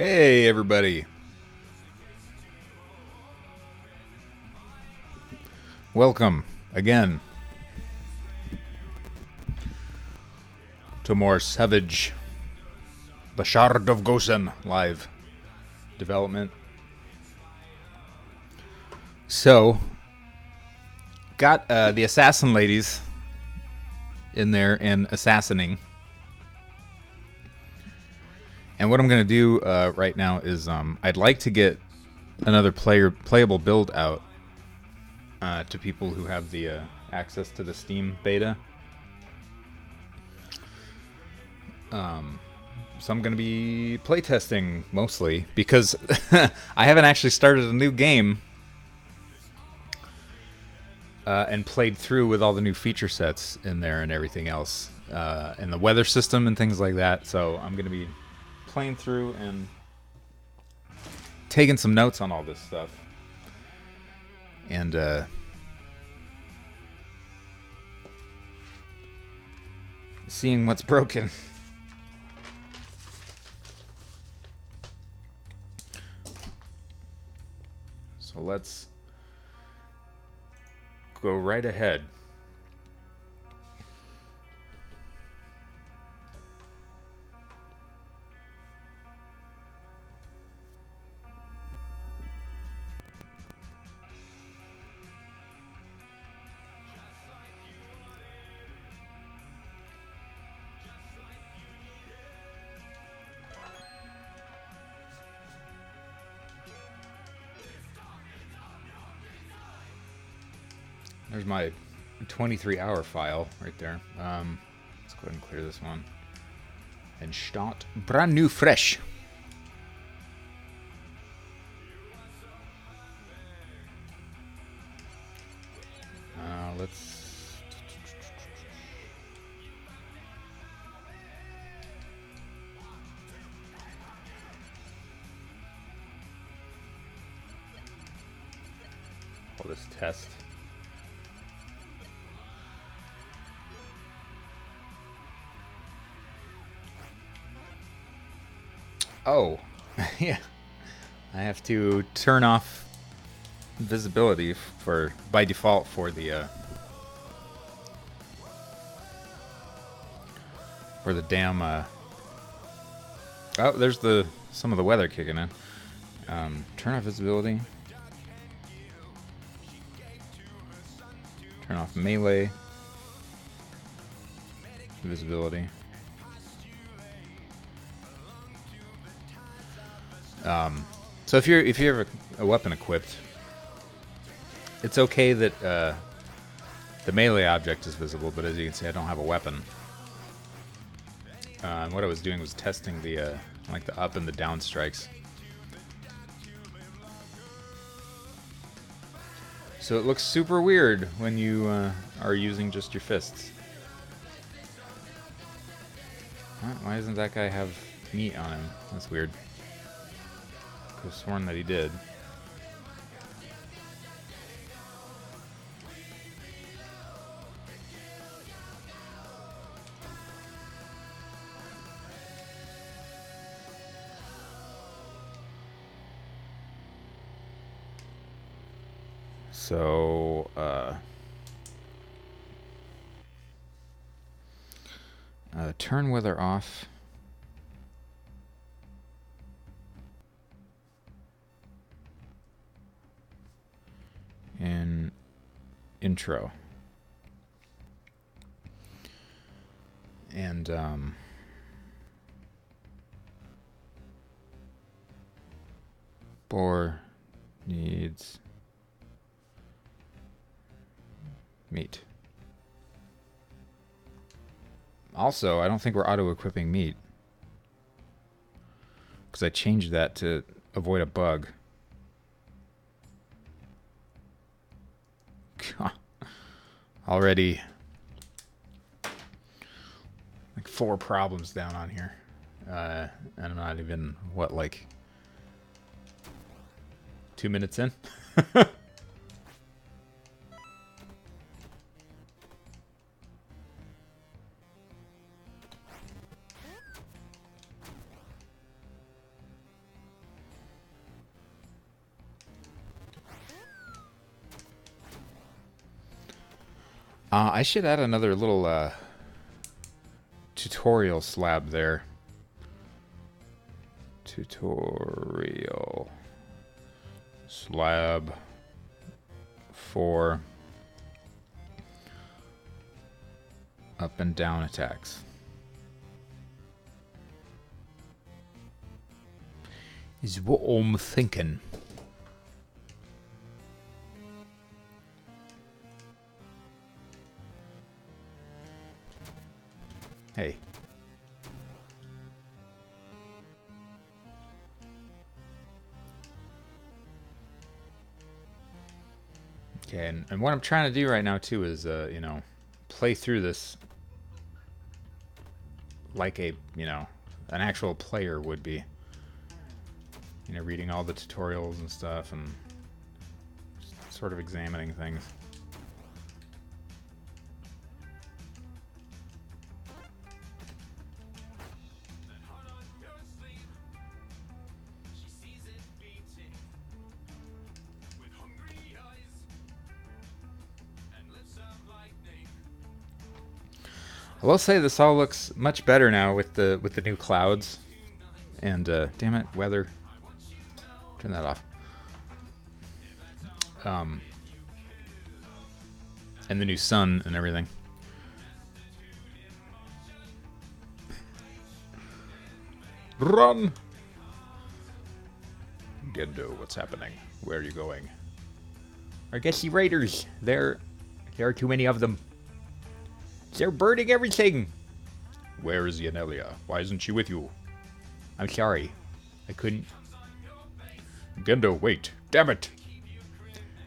Hey, everybody. Welcome again to more Savage, the Shard of Gosen live development. So, got the assassin ladies in there and assassinating. And what I'm going to do right now is I'd like to get another playable build out to people who have the access to the Steam beta. So I'm going to be playtesting mostly because I haven't actually started a new game and played through with all the new feature sets in there and everything else, and the weather system and things like that. So I'm going to be playing through and taking some notes on all this stuff. And seeing what's broken. So let's go right ahead. There's my 23-hour file right there. Let's go ahead and clear this one. And start brand new fresh. Let's... call this test. Oh, yeah. I have to turn off visibility for by default for the damn. Oh, there's some of the weather kicking in. Turn off visibility. Turn off melee visibility. So if you have a weapon equipped, it's okay that the melee object is visible, but as you can see, I don't have a weapon. What I was doing was testing the like the up and the down strikes. So it looks super weird when you are using just your fists. Why doesn't that guy have meat on him? That's weird. I could have sworn that he did. So, turn weather off. In intro. And, boar needs meat. Also, I don't think we're auto-equipping meat, because I changed that to avoid a bug. Already like 4 problems down on here. And I'm not even, what, like 2 minutes in? I should add another little tutorial slab there. Tutorial slab for up and down attacks. Is what I'm thinking. Hey. Okay, and what I'm trying to do right now too is, you know, play through this like a, you know, an actual player would be. You know, reading all the tutorials and stuff and sort of examining things. I will say this all looks much better now with the new clouds. And damn it, weather. Turn that off. And the new sun and everything. Run! Gendo, what's happening? Where are you going? I guess the raiders. There are too many of them. They're burning everything. Where is Yanelia? Why isn't she with you? I'm sorry. I couldn't. Gendo, wait. Damn it.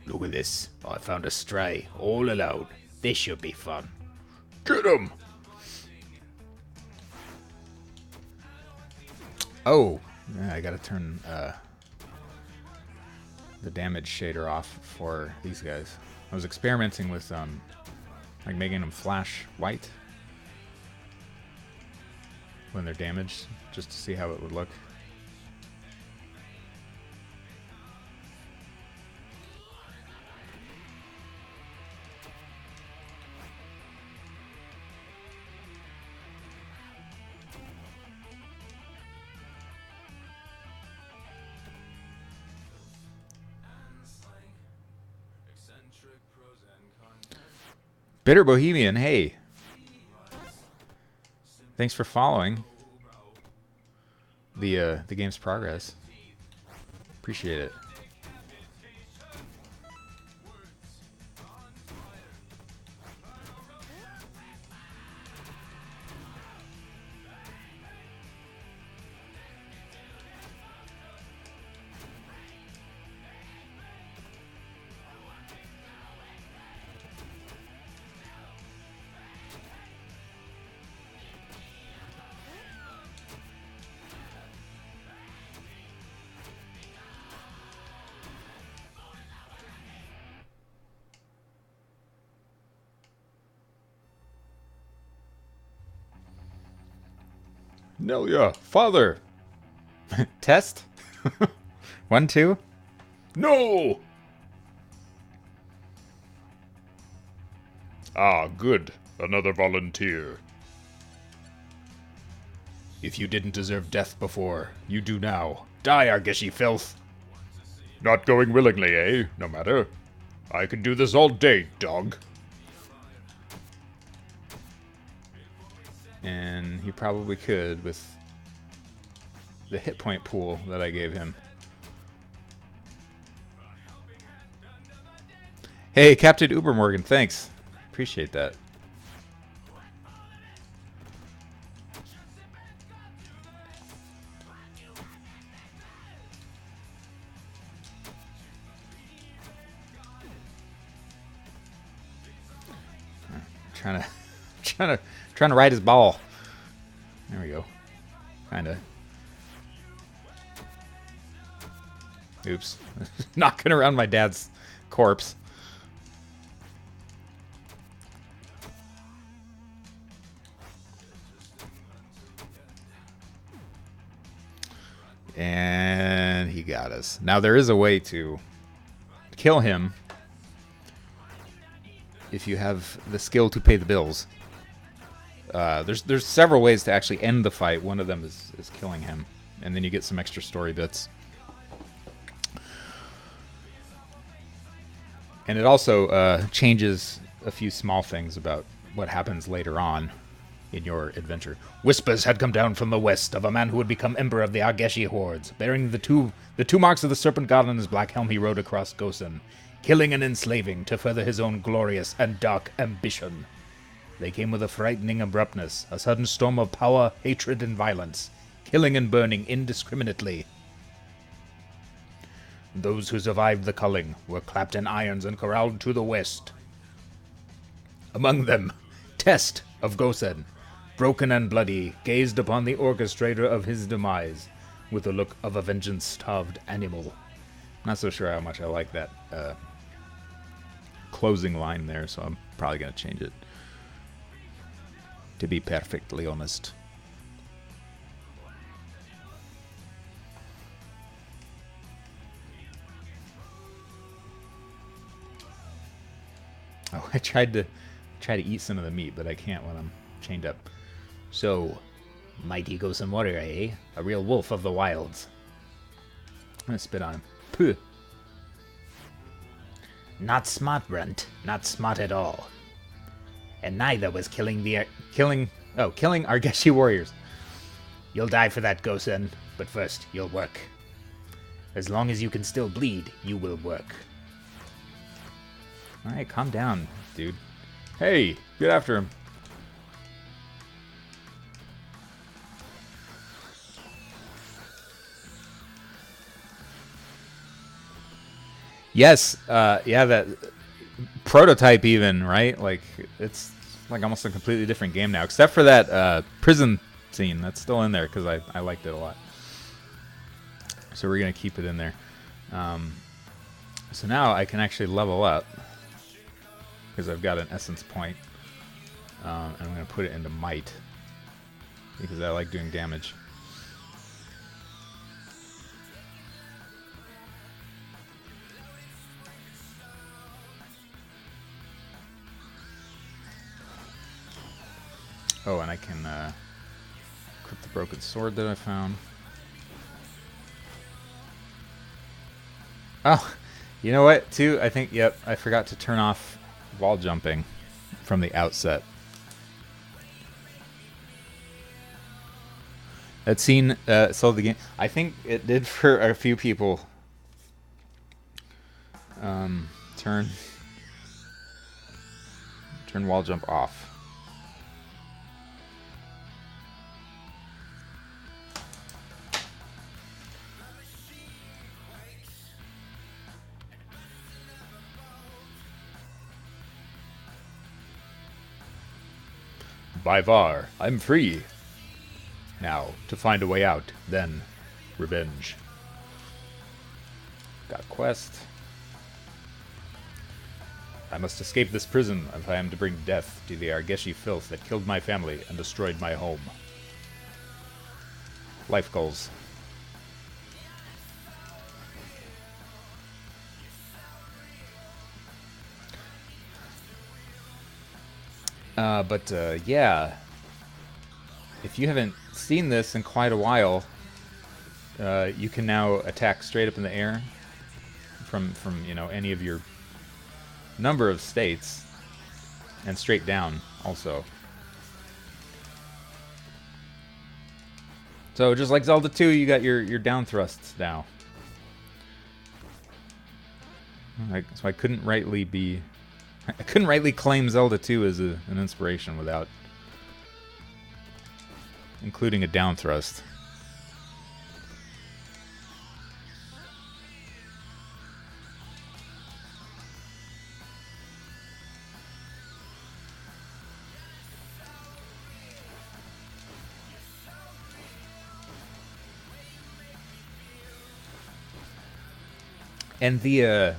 Look at this. I found a stray. All alone. This should be fun. Get him! Oh. Yeah, I gotta turn the damage shader off for these guys. I was experimenting with like making them flash white when they're damaged, just to see how it would look. Bitter Bohemian, hey. Thanks for following the game's progress. Appreciate it. Nelia, father. Test? 1, 2? No! Ah, good. Another volunteer. If you didn't deserve death before, you do now. Die, Argishi filth! Not going willingly, eh? No matter. I can do this all day, dog. And he probably could with the hit point pool that I gave him. Hey, Captain Ubermorgan, thanks. Appreciate that. Trying to ride his ball. There we go. Kinda. Oops. Knocking around my dad's corpse. And he got us. Now there is a way to kill him if you have the skill to pay the bills. There's several ways to actually end the fight. One of them is killing him, and then you get some extra story bits. And it also changes a few small things about what happens later on in your adventure. Whispers had come down from the west of a man who would become emperor of the Argeshi hordes. Bearing the two marks of the serpent god on his black helm, he rode across Gosen, killing and enslaving to further his own glorious and dark ambition. They came with a frightening abruptness, a sudden storm of power, hatred, and violence, killing and burning indiscriminately. Those who survived the culling were clapped in irons and corralled to the west. Among them, Test of Gosen, broken and bloody, gazed upon the orchestrator of his demise with a look of a vengeance-starved animal. Not so sure how much I like that closing line there, so I'm probably going to change it, to be perfectly honest. Oh, I tried to eat some of the meat, but I can't when I'm chained up. So, mighty Gosen warrior, eh? A real wolf of the wilds. I'm gonna spit on him. Puh. Not smart, Brunt. Not smart at all. And neither was killing Argeshi warriors. You'll die for that, Gosen, but first, you'll work. As long as you can still bleed, you will work. Alright, calm down, dude. Hey, get after him. Yes, yeah, that prototype even, right? Like, it's like almost a completely different game now, except for that prison scene. That's still in there because I liked it a lot. So we're going to keep it in there. So now I can actually level up because I've got an essence point. And I'm going to put it into might because I like doing damage. Oh, and I can equip the broken sword that I found. Oh, you know what, too? I think, yep, I forgot to turn off wall jumping from the outset. That scene sold the game. I think it did for a few people. Turn wall jump off. By Var, I'm free. Now, to find a way out, then revenge. Got a quest. I must escape this prison if I am to bring death to the Argeshi filth that killed my family and destroyed my home. Life goals. Yeah, if you haven't seen this in quite a while, you can now attack straight up in the air from you know, any of your number of states, and straight down also. So just like Zelda 2, you got your down thrusts now. So I couldn't rightly claim Zelda 2 as an inspiration without including a down thrust. And the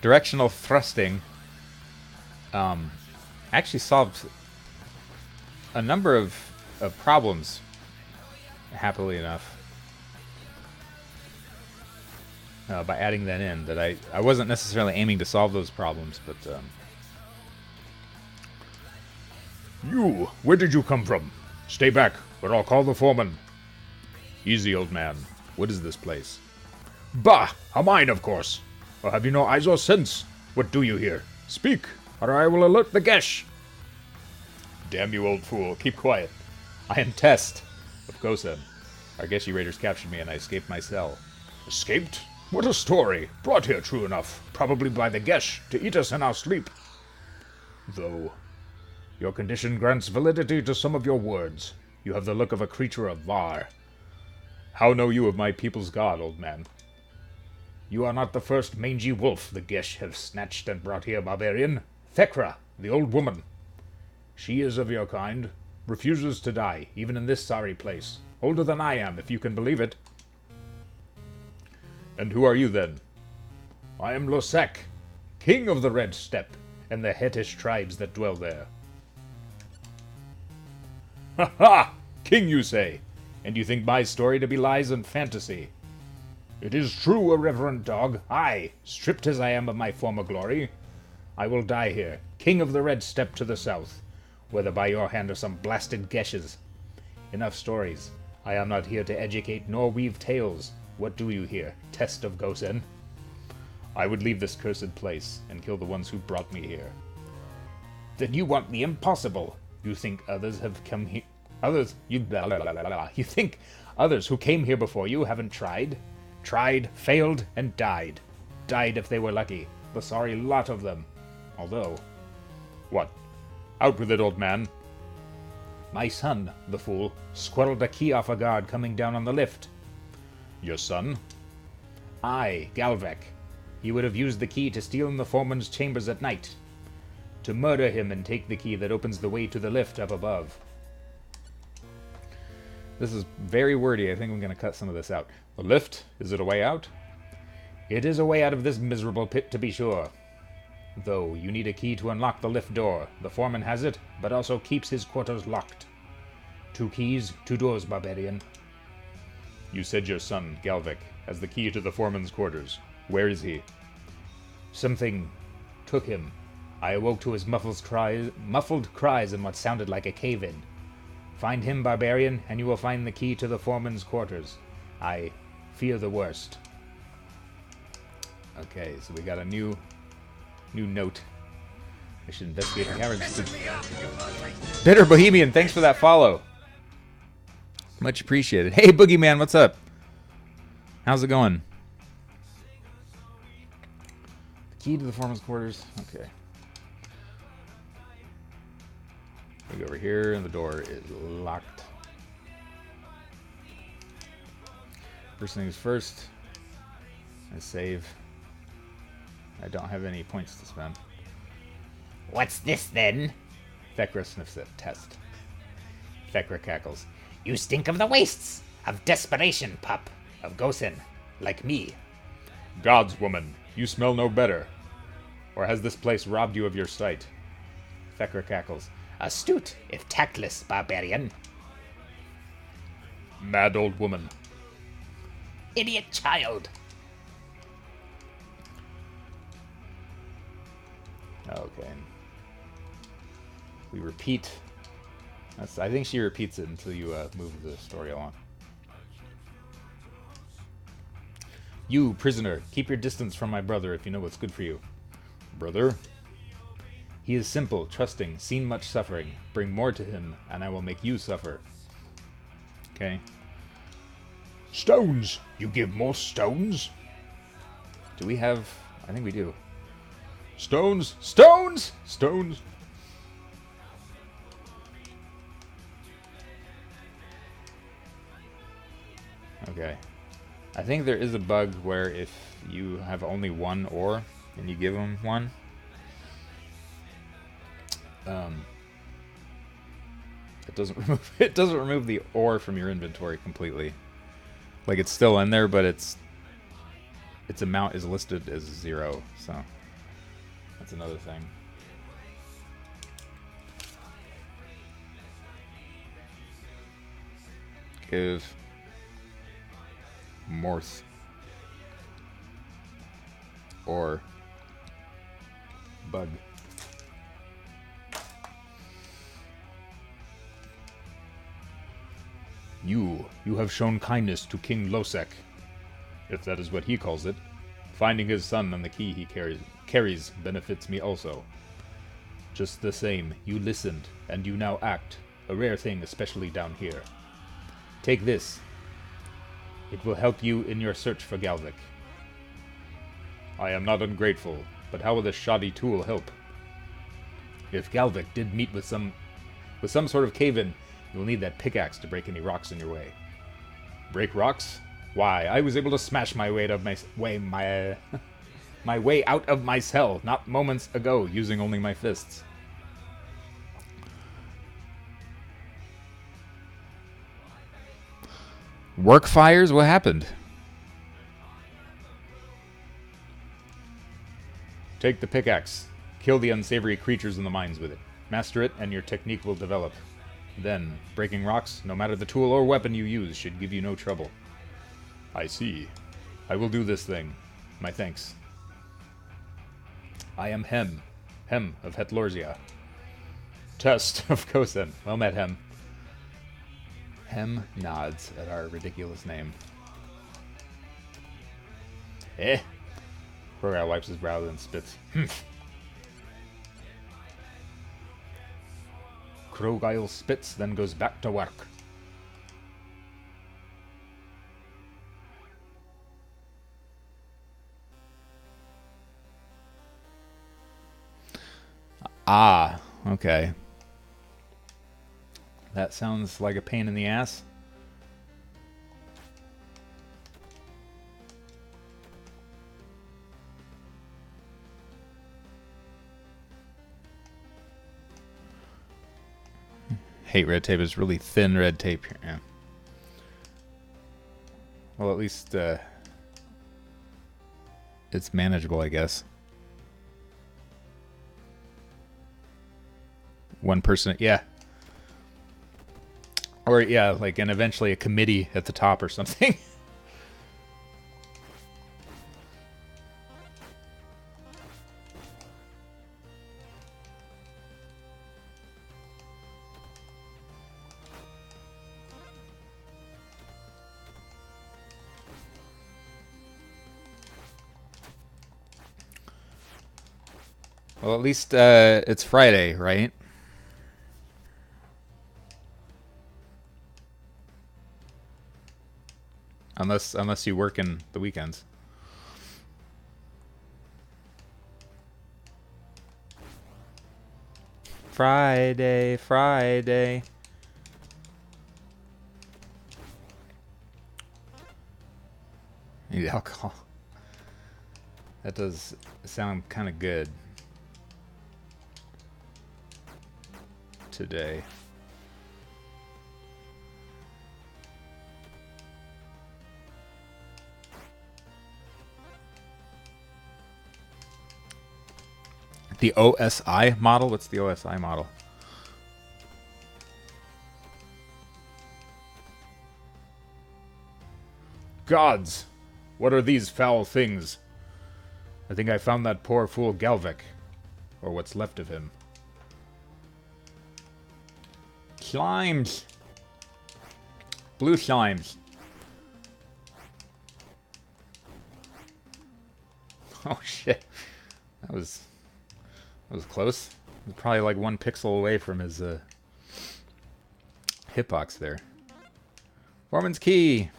directional thrusting actually solved a number of problems, happily enough. by adding that in. That I wasn't necessarily aiming to solve those problems, but You, where did you come from? Stay back, or I'll call the foreman. Easy, old man. What is this place? Bah! A mine, of course. Or have you no eyes or sense? What do you here? Speak, or I will alert the Gesh. damn you, old fool! Keep quiet. I am Test of Gosen. Our Geshi raiders captured me, and I escaped my cell. Escaped? What a story. Brought here, true enough. Probably by the Gesh, to eat us in our sleep. Though, your condition grants validity to some of your words. You have the look of a creature of Var. How know you of my people's god, old man? You are not the first mangy wolf the Gesh have snatched and brought here, barbarian. Thekra, the old woman. She is of your kind, refuses to die, even in this sorry place. Older than I am, if you can believe it. And who are you, then? I am Losek, king of the Red Steppe, and the Hetish tribes that dwell there. Ha ha! King, you say? And you think my story to be lies and fantasy? It is true, irreverent dog. I, stripped as I am of my former glory, I will die here, king of the Red Steppe to the south, whether by your hand or some blasted Geshes. Enough stories. I am not here to educate nor weave tales. What do you here, Test of Gosen? I would leave this cursed place and kill the ones who brought me here. Then you want the impossible. You think others have come here? You think others who came here before you haven't tried? Tried, failed, and died. Died if they were lucky. The sorry lot of them. Although... What? Out with it, old man. My son, the fool, squirreled a key off a guard coming down on the lift. Your son? Aye, Galvek. He would have used the key to steal in the foreman's chambers at night. To murder him and take the key that opens the way to the lift up above. This is very wordy. I think I'm going to cut some of this out. The lift? Is it a way out? It is a way out of this miserable pit, to be sure. Though, you need a key to unlock the lift door. The foreman has it, but also keeps his quarters locked. 2 keys, 2 doors, barbarian. You said your son, Galvik, has the key to the foreman's quarters. Where is he? Something took him. I awoke to his muffled cries in what sounded like a cave-in. Find him, barbarian, and you will find the key to the foreman's quarters. I fear the worst. Okay, so we got a new note. I should investigate the caverns. Bitter Bohemian, thanks for that follow. Much appreciated. Hey, Boogeyman, what's up? How's it going? Key to the foreman's quarters. Okay. We go over here, and the door is locked. First things first. I save. I don't have any points to spend. What's this, then? Thekra sniffs at Test. Thekra cackles. You stink of the wastes, of desperation, pup, of Gosen, like me. God's woman, you smell no better. Or has this place robbed you of your sight? Thekra cackles. Astute, if tactless, barbarian. Mad old woman. Idiot child. Okay. We repeat. I think she repeats it until you move the story along. You, prisoner, keep your distance from my brother if you know what's good for you. Brother? He is simple, trusting, seen much suffering. Bring more to him, and I will make you suffer. Okay. Stones! You give more stones? Do we have... I think we do. Stones! Stones! Stones! Okay. I think there is a bug where if you have only one ore and you give them one, it doesn't remove the ore from your inventory completely. Like, it's still in there, but its amount is listed as 0, so that's another thing. Give Morse. or bug. You have shown kindness to King Losek, if that is what he calls it. Finding his son and the key he carries benefits me also. Just the same, you listened, and you now act. A rare thing, especially down here. Take this. It will help you in your search for Galvik. I am not ungrateful, but how will this shoddy tool help? If Galvik did meet with some sort of cave-in, you'll need that pickaxe to break any rocks in your way. Break rocks? Why, I was able to smash my way my way out of my cell not moments ago using only my fists. Work fires? What happened? Take the pickaxe. Kill the unsavory creatures in the mines with it. Master it, and your technique will develop. Then, breaking rocks, no matter the tool or weapon you use, should give you no trouble. I see. I will do this thing. My thanks. I am Hem. Hem of Hetlorzia. Test of Kosen. Well met, Hem. Hem nods at our ridiculous name. Krogal wipes his brow and spits. Krogal spits, then goes back to work. Ah, okay. That sounds like a pain in the ass. Hate red tape. Is really thin red tape here. Yeah. Well, at least it's manageable, I guess. One person, yeah. Or, yeah, like, and eventually a committee at the top or something. Well, at least it's Friday, right? Unless you work in the weekends. Friday, Friday. Need alcohol. That does sound kind of good. Today. The OSI model? What's the OSI model? Gods! What are these foul things? I think I found that poor fool Galvik. Or what's left of him. Slimes. Blue slimes. Oh shit. That was close. It was probably like 1 pixel away from his hitbox there. Foreman's key.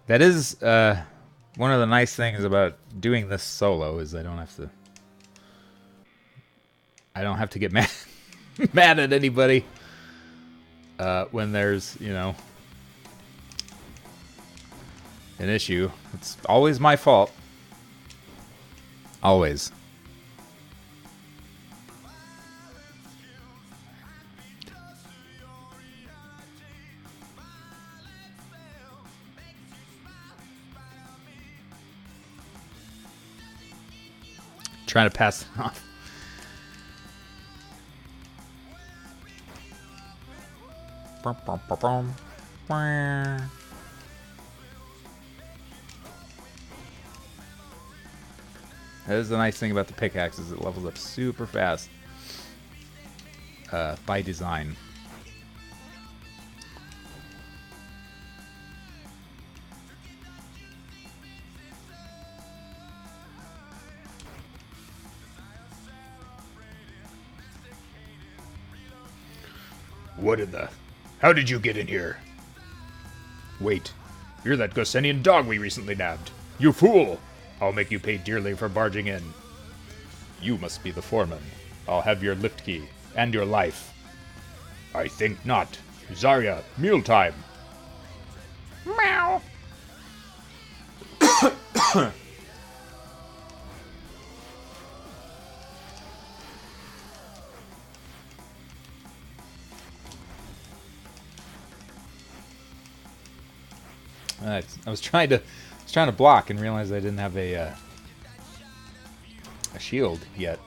That is one of the nice things about doing this solo is I don't have to get mad mad at anybody when there's, you know, an issue. It's always my fault. Always. Trying to pass it off. That is the nice thing about the pickaxe, is it levels up super fast. By design. What in the... How did you get in here? Wait, you're that Gosenian dog we recently nabbed. You fool! I'll make you pay dearly for barging in. You must be the foreman. I'll have your lift key, and your life. I think not. Zarya, mealtime. Meow. I was trying to block and realized I didn't have a shield yet.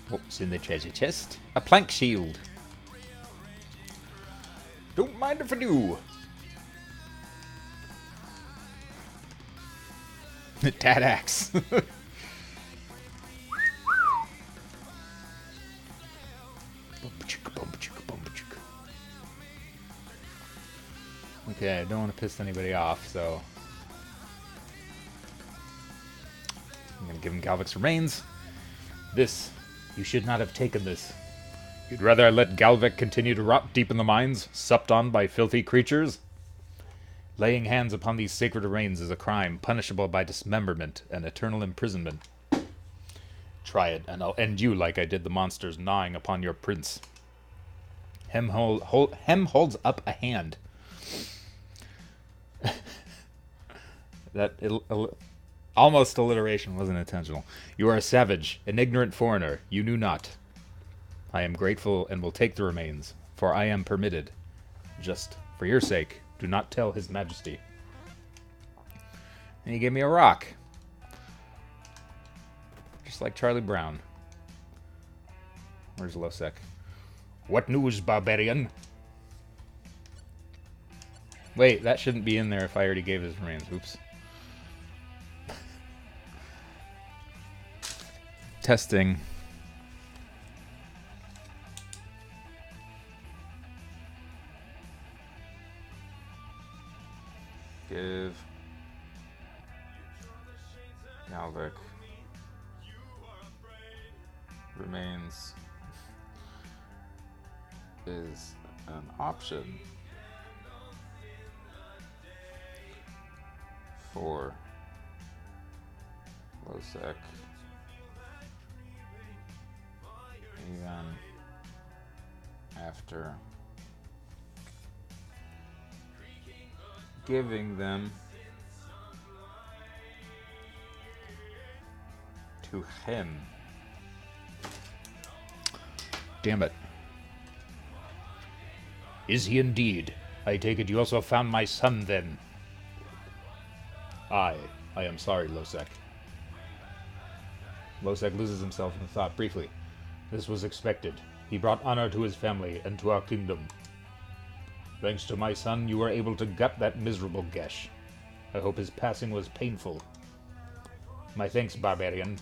What's in the treasure chest? A plank shield. Don't mind if I do. Tad axe. Okay, I don't want to piss anybody off, so I'm gonna give him Galvic's remains. This, you should not have taken this. You'd rather I let Galvic continue to rot deep in the mines, supped on by filthy creatures? Laying hands upon these sacred remains is a crime, punishable by dismemberment and eternal imprisonment. Try it, and I'll end you like I did the monsters gnawing upon your prince. Hem holds up a hand. That almost alliteration wasn't intentional. You are a savage, an ignorant foreigner. You knew not. I am grateful and will take the remains, for I am permitted. Just for your sake, do not tell His Majesty. And he gave me a rock. Just like Charlie Brown. Where's Losek? What news, barbarian? Wait, that shouldn't be in there if I already gave his remains. Oops. Testing. Give Galvic remains is an option for Losek even after giving them to him. Damn it. Is he indeed? I take it you also found my son, then. I am sorry, Losek. Losek loses himself in thought briefly. This was expected. He brought honor to his family and to our kingdom. Thanks to my son, you were able to gut that miserable Gesh. I hope his passing was painful. My thanks, barbarian.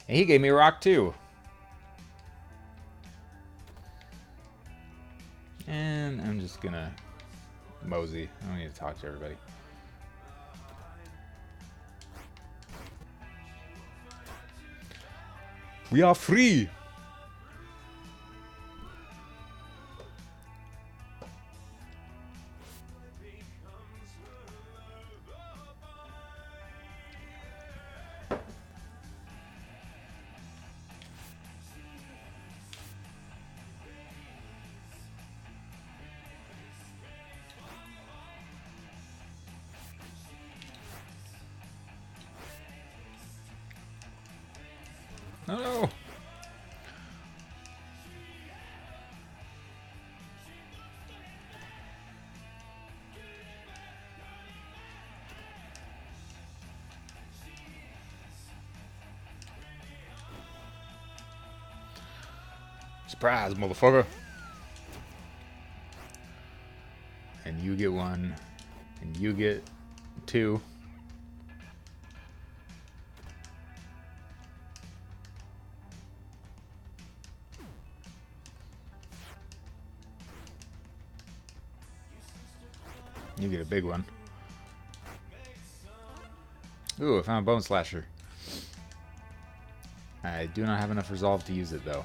And he gave me a rock, too. And I'm just gonna mosey. I don't need to talk to everybody. We are free! Oh no! Surprise, motherfucker. And you get 1. And you get 2. You get a big one. Ooh, I found a Bone Slasher. I do not have enough resolve to use it, though.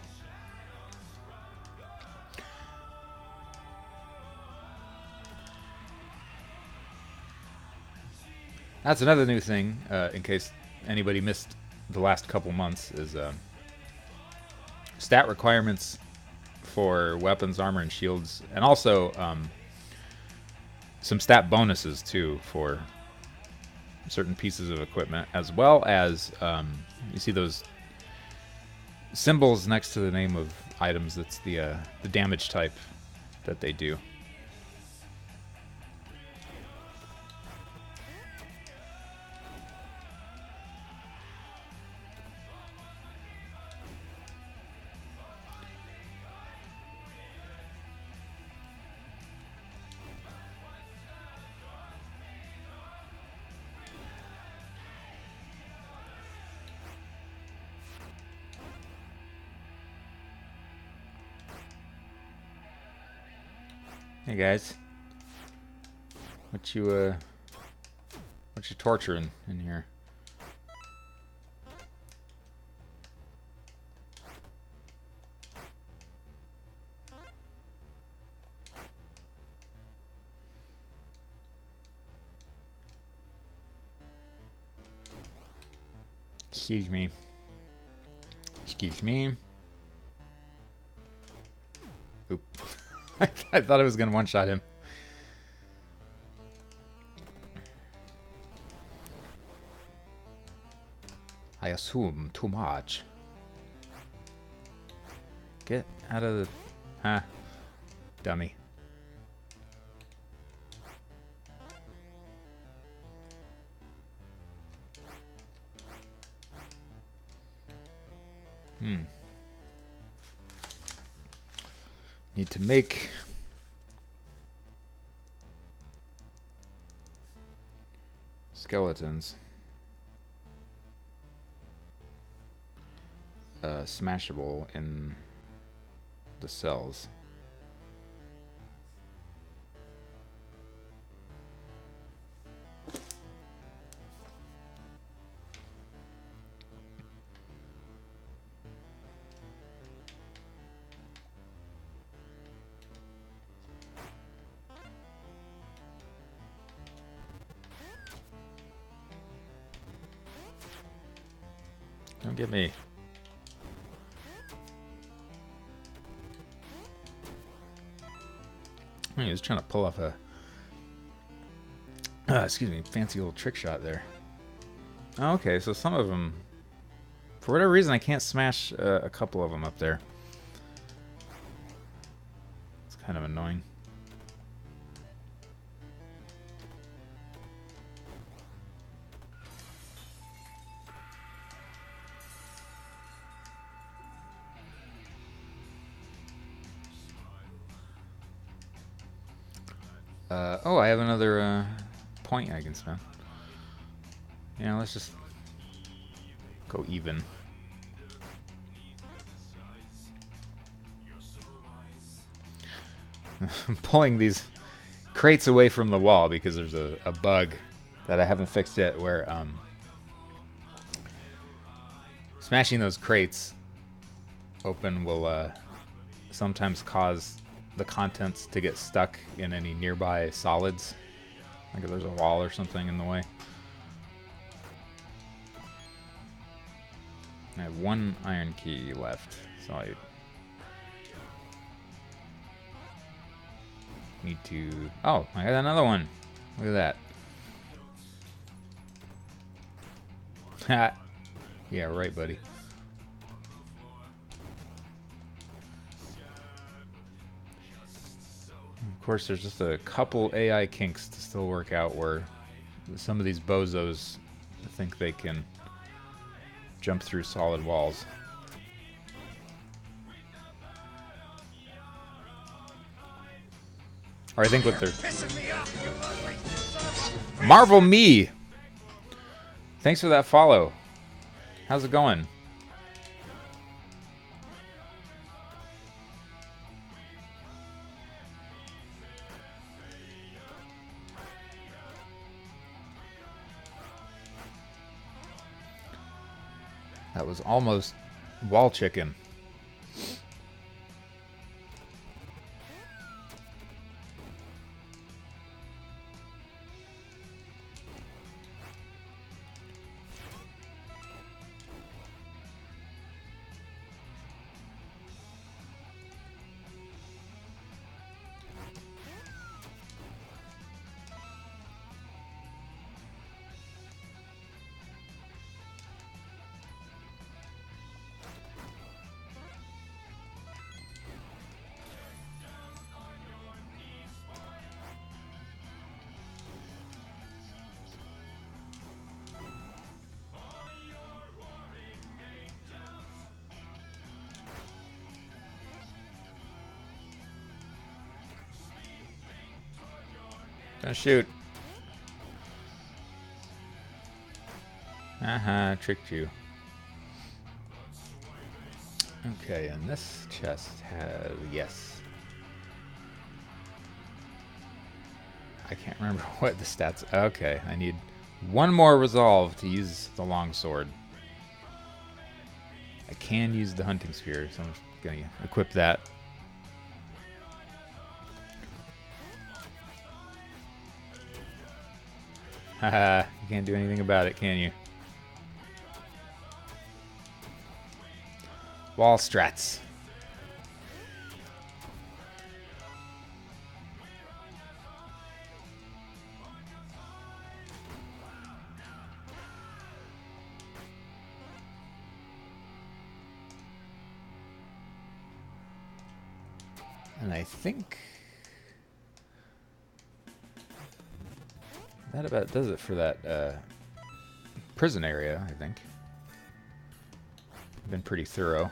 That's another new thing, in case anybody missed the last couple months, is stat requirements for weapons, armor, and shields, and also some stat bonuses, too, for certain pieces of equipment, as well as, you see those symbols next to the name of items. That's the damage type that they do. Hey guys, what you torturing in here? Excuse me. Excuse me. Oop. I thought I was gonna one-shot him. I assume too much. Get out of the... Huh. Dummy. Need to make skeletons smashable in the cells. Don't get me. He was trying to pull off a, excuse me, fancy little trick shot there. Oh, okay, so some of them, for whatever reason, I can't smash a couple of them up there. It's kind of annoying. Oh, I have another point I can spend. Yeah, let's just go even. I'm pulling these crates away from the wall because there's a bug that I haven't fixed yet where smashing those crates open will sometimes cause the contents to get stuck in any nearby solids. Like if there's a wall or something in the way. I have one iron key left, so I need to... Oh, I got another one. Look at that. Ha! Yeah, right, buddy. Of course, there's just a couple AI kinks to still work out where some of these bozos think they can jump through solid walls. Or I think what they're... Marvel Me! Thanks for that follow. How's it going? That was almost wall chicken. Don't shoot. Tricked you. Okay, and this chest has... yes. I can't remember what the stats... okay, I need one more resolve to use the longsword. I can use the hunting spear, so I'm just gonna equip that. Haha, you can't do anything about it, can you? Wall strats. And I think that about does it for that prison area, I think. Been pretty thorough.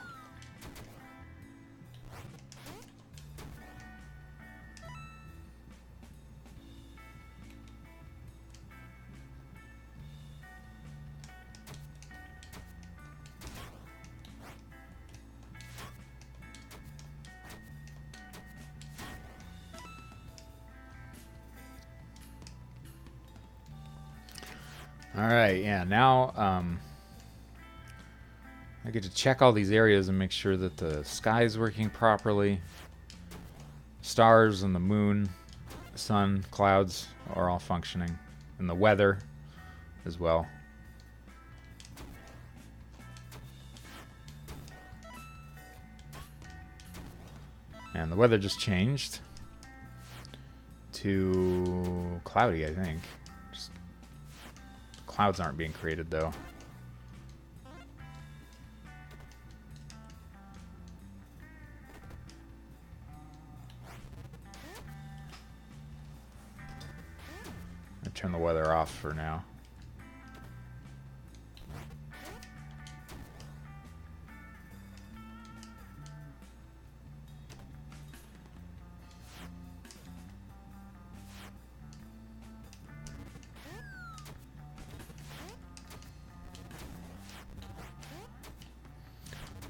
Alright, yeah, now I get to check all these areas and make sure that the sky's working properly. Stars and the moon, sun, clouds are all functioning. And the weather as well. And the weather just changed to cloudy, I think. Clouds aren't being created, though. I turn the weather off for now.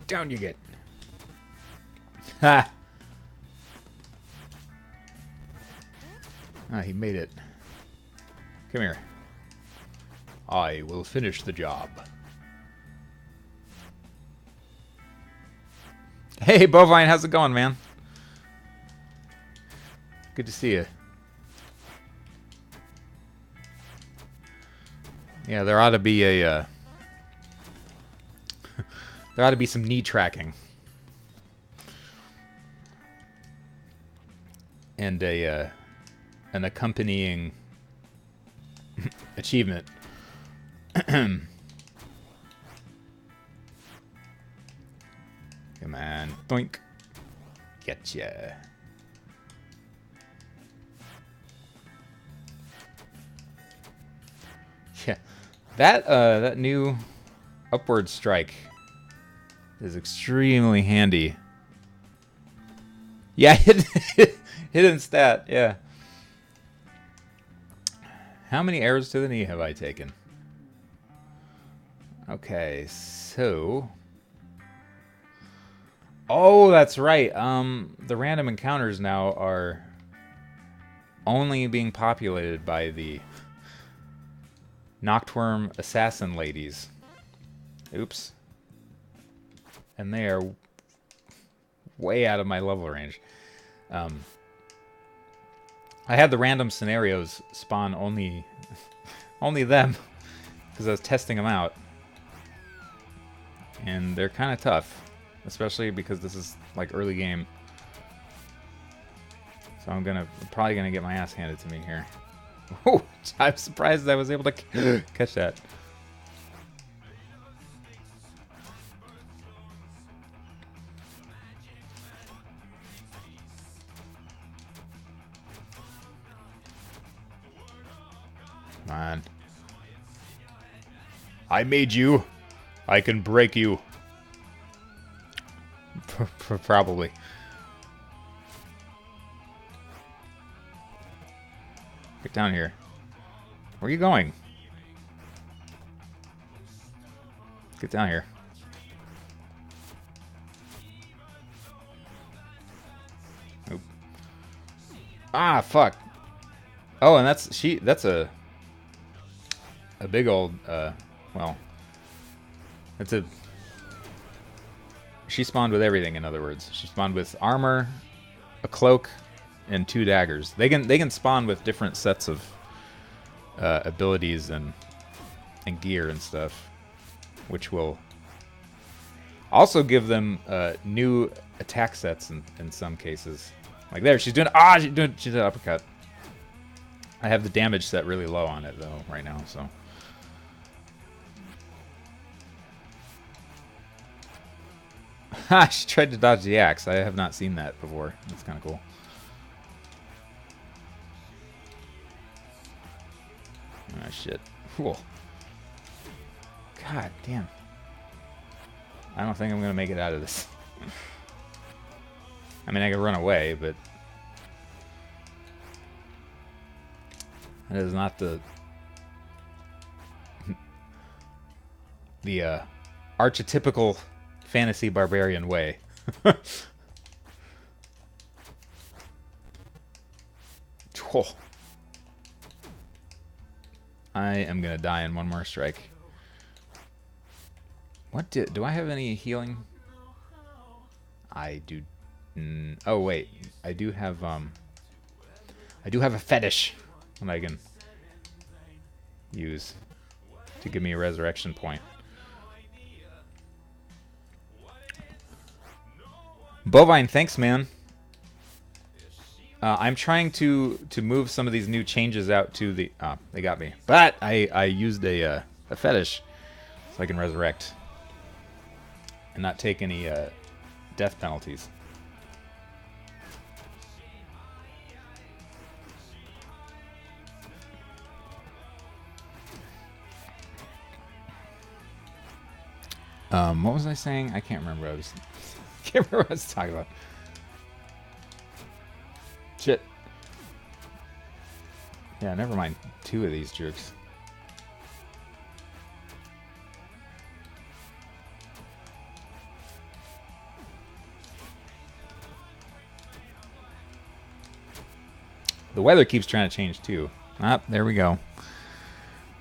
Down you get. Ha! Ah, he made it. Come here. I will finish the job. Hey, Bovine, how's it going, man? Good to see you. Yeah, there ought to be a... there ought to be some knee tracking. And an accompanying achievement. Come on, boink. Getcha. Yeah, that new upward strike is extremely handy. Yeah, hidden stat, yeah. How many arrows to the knee have I taken? Okay, so... Oh, that's right. The random encounters now are only being populated by the Noctworm assassin ladies. Oops. And they are way out of my level range. I had the random scenarios spawn only them because I was testing them out. And they're kind of tough, especially because this is like early game. So I'm probably gonna get my ass handed to me here. Oh, I'm surprised I was able to catch that. Come on. I made you. I can break you. Probably. Get down here. Where are you going? Get down here. Oop. Ah, fuck. Oh, and that's a big old, well, she spawned with everything, in other words. She spawned with armor, a cloak, and 2 daggers. They can spawn with different sets of abilities and gear and stuff, which will also give them new attack sets in some cases. Like there, she's doing an uppercut. I have the damage set really low on it though right now, so. Ha! She tried to dodge the axe. I have not seen that before. That's kind of cool. Ah, shit. Cool. God damn. I don't think I'm gonna make it out of this. I mean, I could run away, but that is not the archetypical fantasy barbarian way. Oh. I am gonna die in one more strike. What do I have any healing? I do. Oh wait, I do have a fetish that I can use to give me a resurrection point. Bovine, thanks, man. I'm trying to move some of these new changes out to the... they got me. But I used a fetish so I can resurrect and not take any death penalties. What was I saying? I can't remember. Can't remember what I was talking about. Shit. Yeah, never mind. 2 of these jerks. The weather keeps trying to change too. Ah, there we go.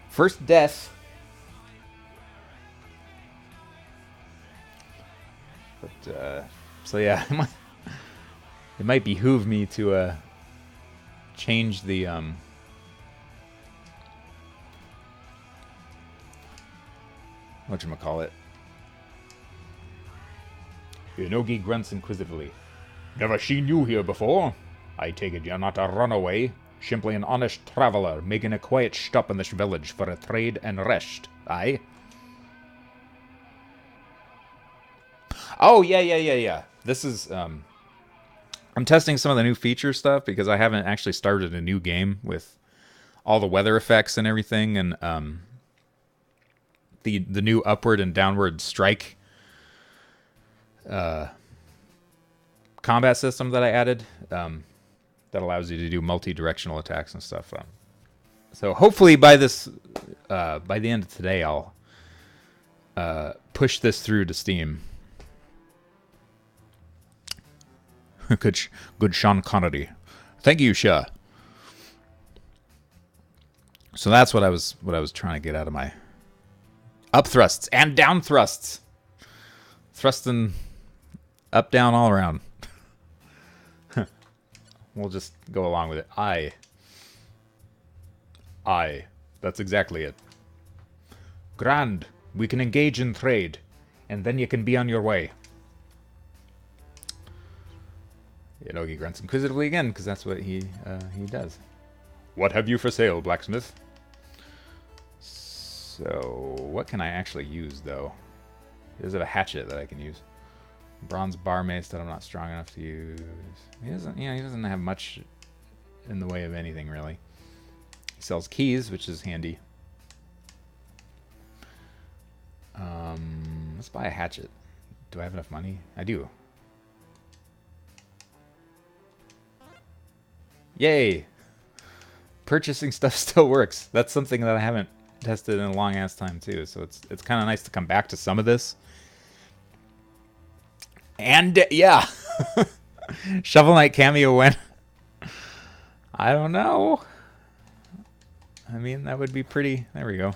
First death. But, so yeah, it might behoove me to change the whatchamacallit. Inogi grunts inquisitively. Never seen you here before. I take it you're not a runaway, simply an honest traveler making a quiet stop in this village for a trade and rest, aye? Oh, yeah. This is, I'm testing some of the new feature stuff because I haven't actually started a new game with all the weather effects and everything, and the new upward and downward strike combat system that I added that allows you to do multi-directional attacks and stuff. So hopefully by the end of today, I'll push this through to Steam. Good Sean Connery. Thank you, Shah. So that's what I was trying to get out of my up thrusts and down thrusts. Thrusting up, down, all around. We'll just go along with it. Aye. That's exactly it. Grand. We can engage in trade, and then you can be on your way. Yenogi grunts inquisitively again, because that's what he does. What have you for sale, blacksmith? So, what can I actually use, though? Is it a hatchet that I can use? Bronze bar mace that I'm not strong enough to use. He doesn't have much in the way of anything, really. He sells keys, which is handy. Let's buy a hatchet. Do I have enough money? I do. Yay! Purchasing stuff still works. That's something that I haven't tested in a long ass time too. So it's kind of nice to come back to some of this. And yeah, Shovel Knight cameo when? I don't know. I mean, that would be pretty. There we go.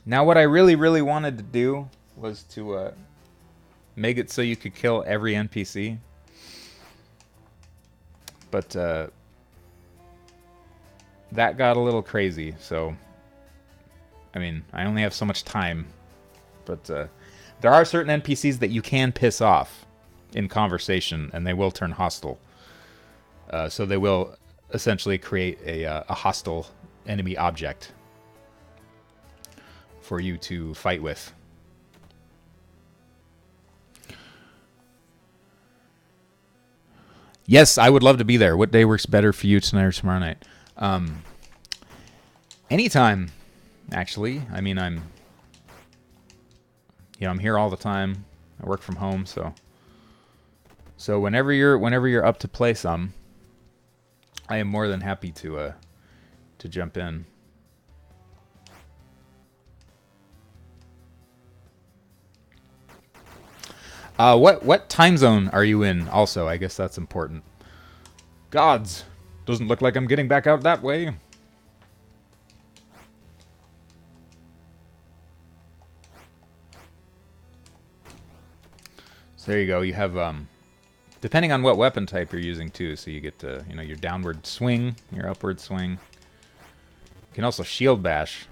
Now, what I really, really wanted to do was to make it so you could kill every NPC. But that got a little crazy, so I mean, I only have so much time. But there are certain NPCs that you can piss off in conversation, and they will turn hostile. So they will essentially create a hostile enemy object for you to fight with. Yes, I would love to be there. What day works better for you, tonight or tomorrow night? Anytime, actually. I mean, I'm here all the time. I work from home, so whenever you're up to play some, I am more than happy to jump in. What time zone are you in? Also, I guess that's important. Gods, doesn't look like I'm getting back out that way. So there you go. You have depending on what weapon type you're using too. So you get to your downward swing, your upward swing. You can also shield bash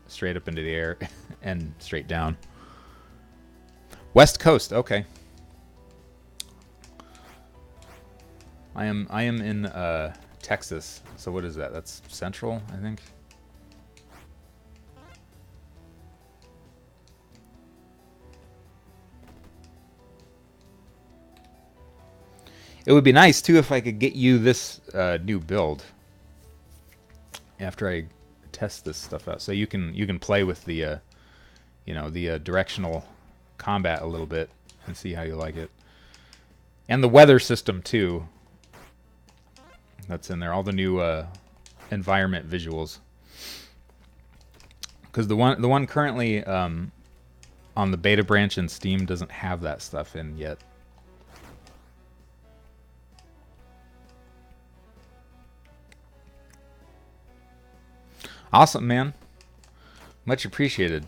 straight up into the air and straight down. West Coast, okay. I am in Texas. So what is that? That's Central, I think. It would be nice too if I could get you this new build after I test this stuff out, so you can play with the the directional combat a little bit and see how you like it, and the weather system too. That's in there. All the new environment visuals, because the one currently on the beta branch in Steam doesn't have that stuff in yet. Awesome, man. Much appreciated.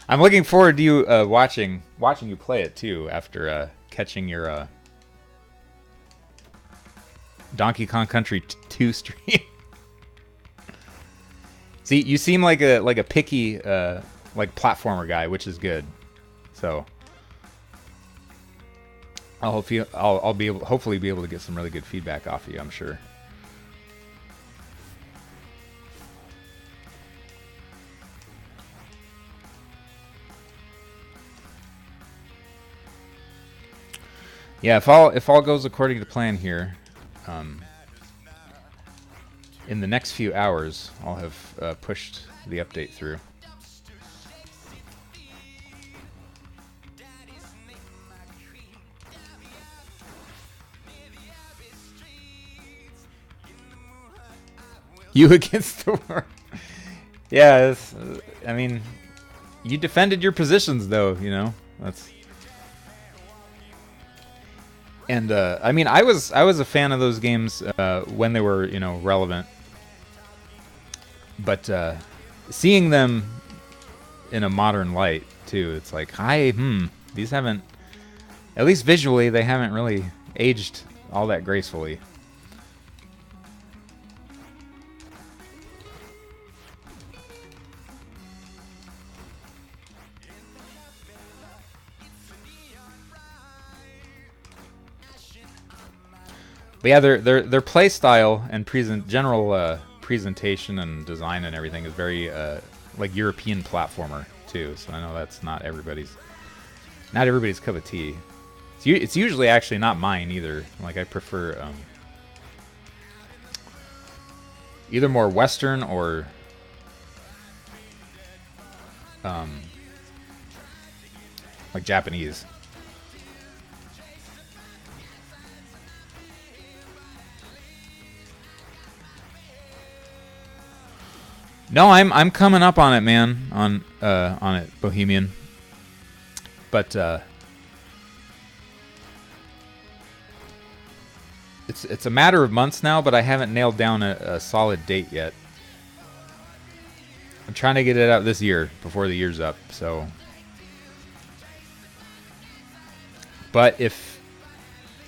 I'm looking forward to you watching you play it too after catching your Donkey Kong Country 2 stream. See, you seem like a picky like platformer guy, which is good. So I'll hopefully be able to get some really good feedback off of you, I'm sure. Yeah, if all goes according to plan here, in the next few hours, I'll have pushed the update through. You against the world. Yeah, I mean, you defended your positions, though. You know, that's. And I mean, I was a fan of those games when they were, you know, relevant. But seeing them in a modern light too, it's like, these haven't, at least visually, they haven't really aged all that gracefully. But yeah, their play style and general presentation and design and everything is very like European platformer too. So I know that's not everybody's cup of tea. It's usually actually not mine either. Like I prefer either more Western or like Japanese. No, I'm coming up on it, man. On it, Bohemian. But it's a matter of months now, but I haven't nailed down a solid date yet. I'm trying to get it out this year before the year's up. So, but if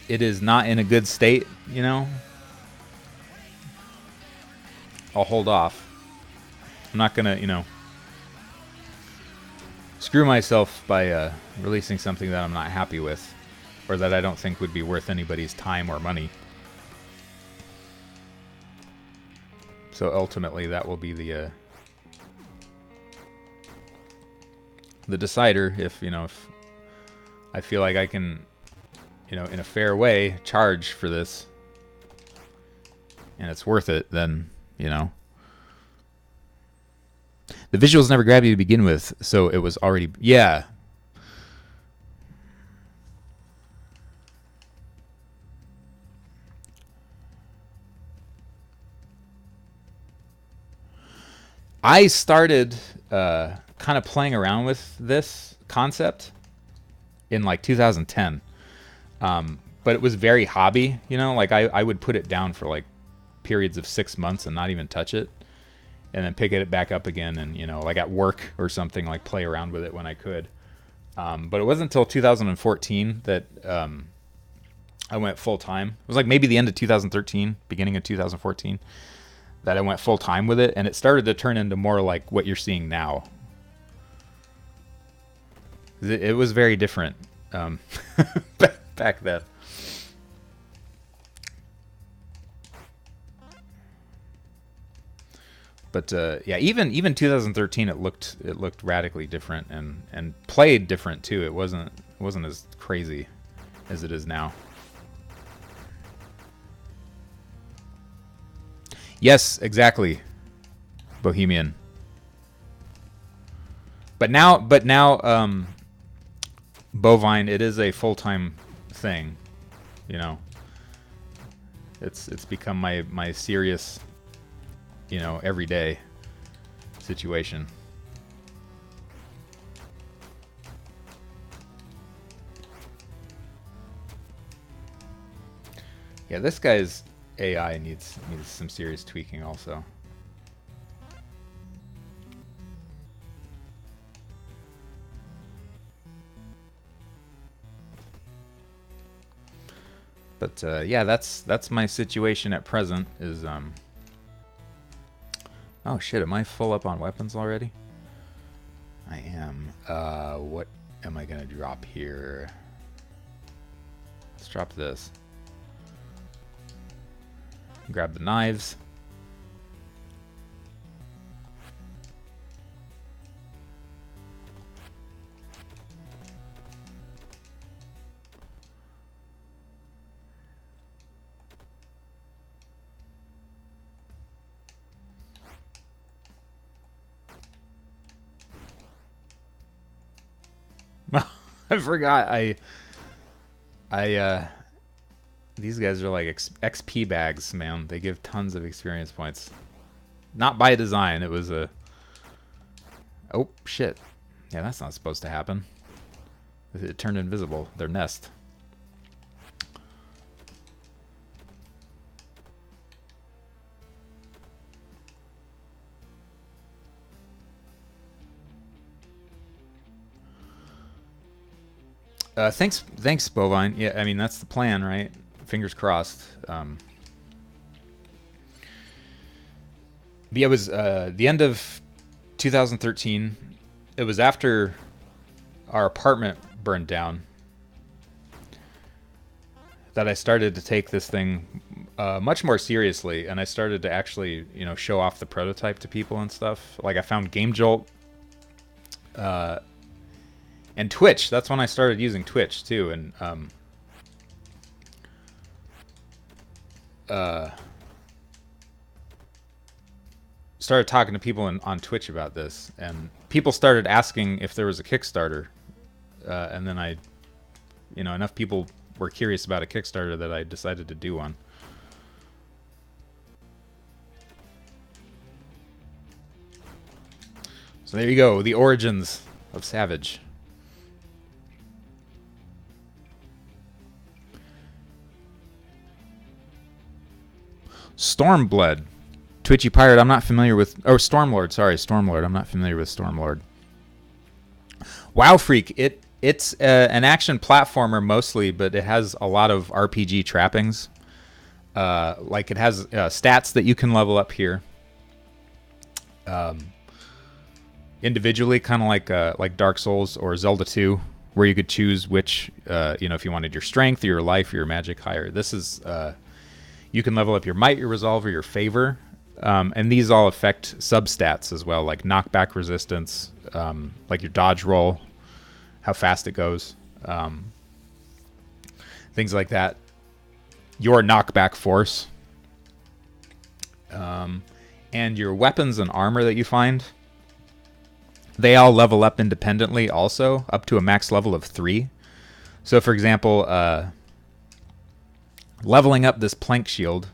it is not in a good state, you know, I'll hold off. I'm not gonna, you know, screw myself by releasing something that I'm not happy with, or that I don't think would be worth anybody's time or money. So ultimately, that will be the decider. If if I feel like I can, in a fair way, charge for this, and it's worth it, then The visuals never grabbed you to begin with, so it was already... Yeah. I started kind of playing around with this concept in like 2010. But it was very hobby, like I would put it down for like periods of 6 months and not even touch it. And then pick it back up again and, like at work or something, like play around with it when I could. But it wasn't until 2014 that I went full time. It was like maybe the end of 2013, beginning of 2014, that I went full time with it. And it started to turn into more like what you're seeing now. It was very different back then. But yeah, even 2013, it looked radically different and played different too. It wasn't as crazy as it is now. Yes, exactly, Bohemian. But now, Bovine, it is a full-time thing. It's become my serious, everyday situation. Yeah, this guy's AI needs some serious tweaking also. But yeah, that's my situation at present. Is oh shit, am I full up on weapons already? I am. What am I gonna drop here? Let's drop this. Grab the knives. I forgot. These guys are like XP bags, man. They give tons of experience points. Not by design. It was a... Oh, shit. Yeah, that's not supposed to happen. It turned invisible. Their nest. Thanks, Bovine. Yeah, I mean, that's the plan, right? Fingers crossed. But yeah, it was the end of 2013. It was after our apartment burned down that I started to take this thing much more seriously, and I started to actually, you know, show off the prototype to people and stuff. Like, I found Game Jolt, and Twitch. That's when I started using Twitch too, and started talking to people on Twitch about this, and people started asking if there was a Kickstarter, and then enough people were curious about a Kickstarter that I decided to do one. So there you go, the origins of Savage. Stormblood. Twitchy Pirate, I'm not familiar with... Oh, Stormlord, sorry, Stormlord. I'm not familiar with Stormlord. WoW Freak, it's an action platformer mostly, but it has a lot of RPG trappings. Like, it has stats that you can level up here. Individually, kind of like Dark Souls or Zelda 2, where you could choose which, if you wanted your strength, your life, your magic higher. This is... you can level up your might, your resolve, or your favor. And these all affect substats as well, like knockback resistance, like your dodge roll, how fast it goes, things like that. Your knockback force. And your weapons and armor that you find, they all level up independently also, up to a max level of 3. So, for example... leveling up this plank shield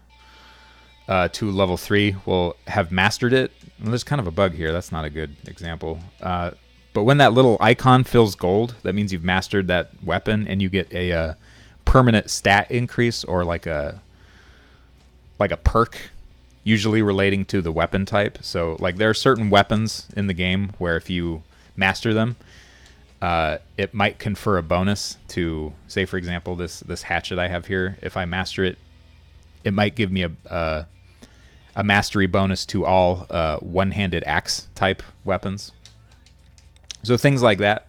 to level 3 will have mastered it. Well, there's kind of a bug here. That's not a good example. But when that little icon fills gold, that means you've mastered that weapon, and you get a permanent stat increase, or like a perk, usually relating to the weapon type. So, like, there are certain weapons in the game where if you master them, it might confer a bonus to, say, for example, this hatchet I have here. If I master it, it might give me a mastery bonus to all one-handed axe type weapons. So things like that.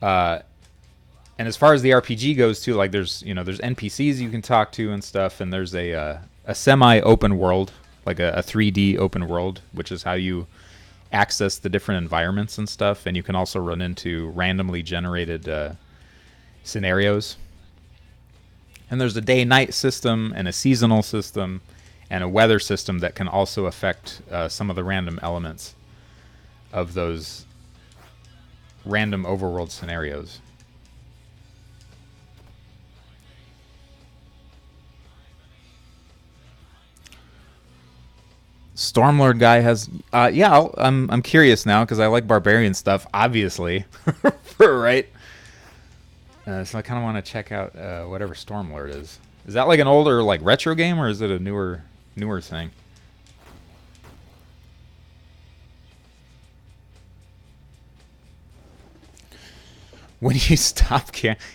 And as far as the RPG goes too, like there's NPCs you can talk to and stuff, and there's a semi-open world, like a 3D open world, which is how you access the different environments and stuff, and you can also run into randomly generated scenarios. And there's a day-night system and a seasonal system and a weather system that can also affect some of the random elements of those random overworld scenarios. Stormlord guy has, I'm curious now because I like barbarian stuff, obviously, right? So I kind of want to check out whatever Stormlord is. Is that like an older like retro game, or is it a newer thing? When you stop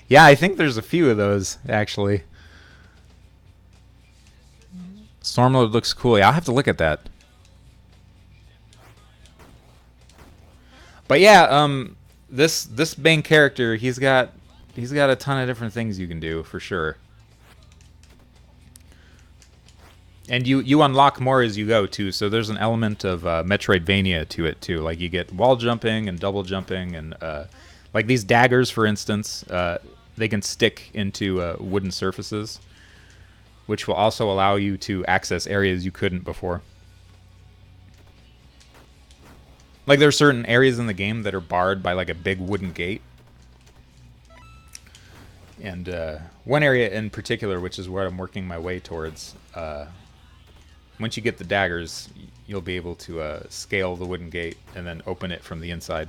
yeah, I think there's a few of those actually. Stormlord looks cool. Yeah, I'll have to look at that. But yeah, this main character, he's got a ton of different things you can do for sure. And you unlock more as you go too. So there's an element of Metroidvania to it too. Like you get wall jumping and double jumping, and like these daggers, for instance, they can stick into wooden surfaces, which will also allow you to access areas you couldn't before. Like, there are certain areas in the game that are barred by, like, a big wooden gate. And one area in particular, which is where I'm working my way towards, once you get the daggers, you'll be able to scale the wooden gate and then open it from the inside.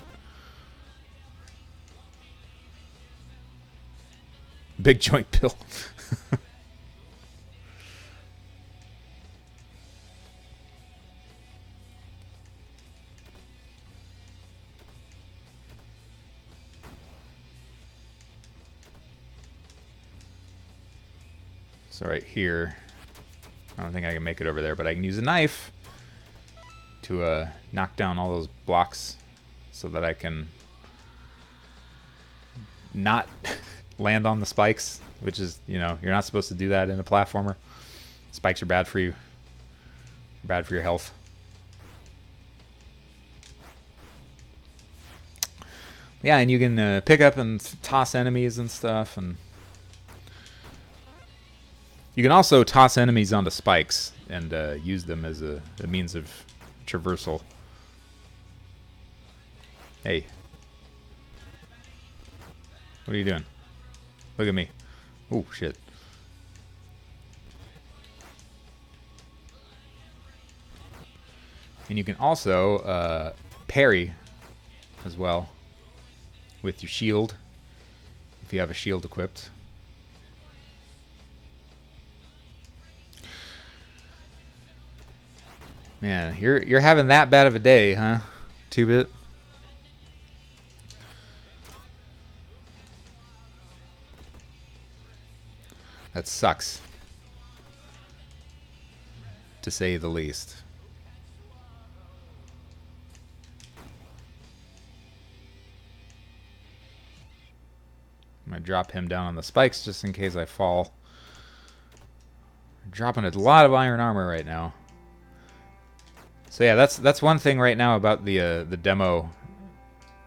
Big joint pill. So right here, I don't think I can make it over there, but I can use a knife to knock down all those blocks so that I can not land on the spikes, which is, you know, you're not supposed to do that in a platformer. Spikes are bad for you, bad for your health. Yeah, and you can pick up and toss enemies and stuff, and you can also toss enemies onto spikes and use them as a means of traversal. Hey. What are you doing? Look at me. Oh, shit. And you can also parry as well with your shield, if you have a shield equipped. Man, you're having that bad of a day, huh? 2-bit. That sucks, to say the least. I'm gonna drop him down on the spikes just in case I fall. I'm dropping a lot of iron armor right now. So yeah, that's one thing right now about the demo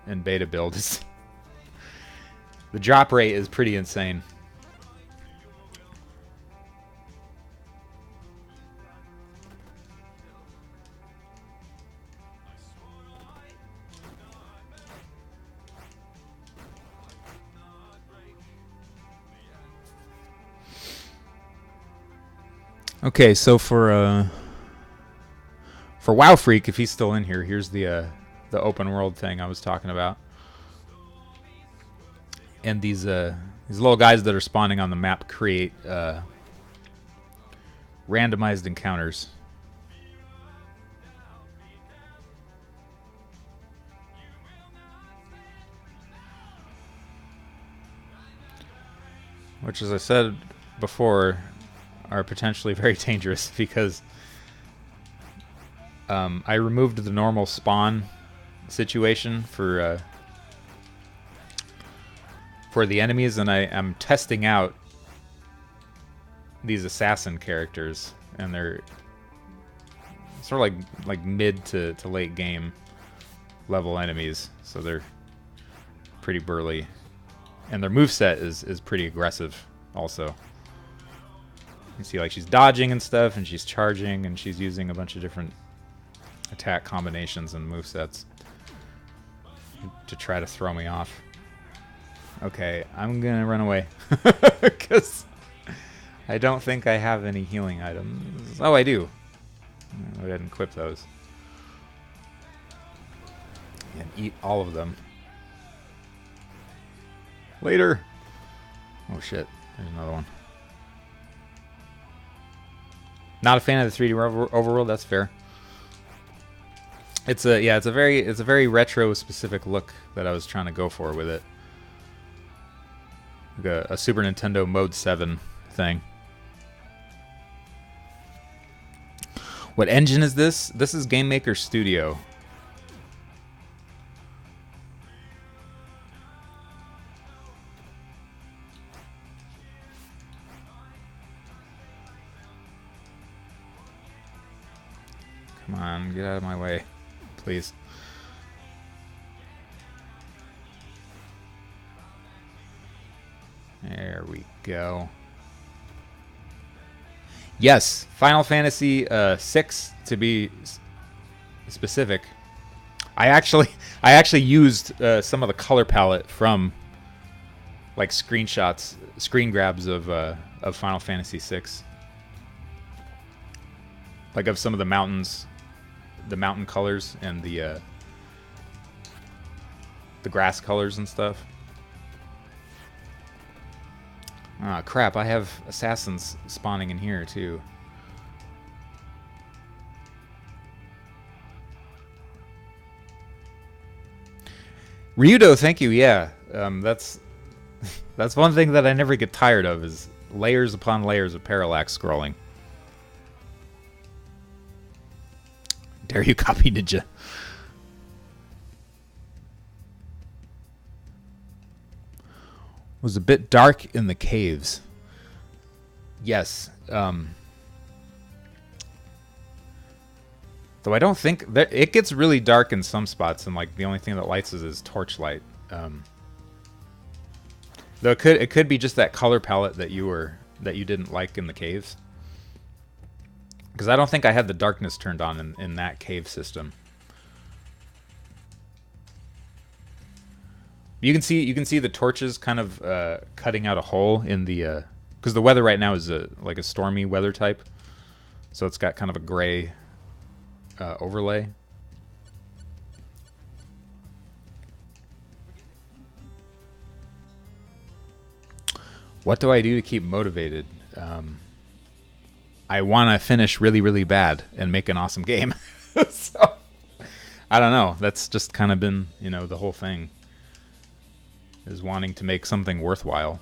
and beta build is the drop rate is pretty insane. Okay, so for WoW Freak, if he's still in here, here's the open world thing I was talking about, and these little guys that are spawning on the map create randomized encounters. Which, as I said before, are potentially very dangerous because I removed the normal spawn situation for the enemies, and I am testing out these assassin characters, and they're sort of like mid to late game level enemies, so they're pretty burly, and their moveset is pretty aggressive also. You see, like, she's dodging and stuff, and she's charging, and she's using a bunch of different attack combinations and movesets to try to throw me off. Okay, I'm gonna run away because I don't think I have any healing items. Oh, I do. I didn't equip those. And eat all of them. Later. Oh shit, there's another one. Not a fan of the 3D overworld. That's fair. It's a very retro specific look that I was trying to go for with it. Like a Super Nintendo Mode 7 thing. What engine is this? This is Game Maker Studio. Come on, get out of my way, please. There we go. Yes, Final Fantasy VI, to be specific. I actually used some of the color palette from like screenshots, screen grabs of Final Fantasy VI, like of some of the mountains, the mountain colors, and the grass colors and stuff. Ah, crap! I have assassins spawning in here too. Ryudo, thank you. Yeah, that's one thing that I never get tired of is layers upon layers of parallax scrolling. Dare you copy Ninja? Was a bit dark in the caves. Yes. Though I don't think that it gets really dark in some spots, and like the only thing that lights is torchlight. Though it could be just that color palette that you didn't like in the caves. Because I don't think I had the darkness turned on in that cave system. You can see the torches kind of cutting out a hole in the because the weather right now is like a stormy weather type, so it's got kind of a gray overlay. What do I do to keep motivated? I want to finish really, really bad and make an awesome game. So, I don't know. That's just kind of been, the whole thing. Is wanting to make something worthwhile.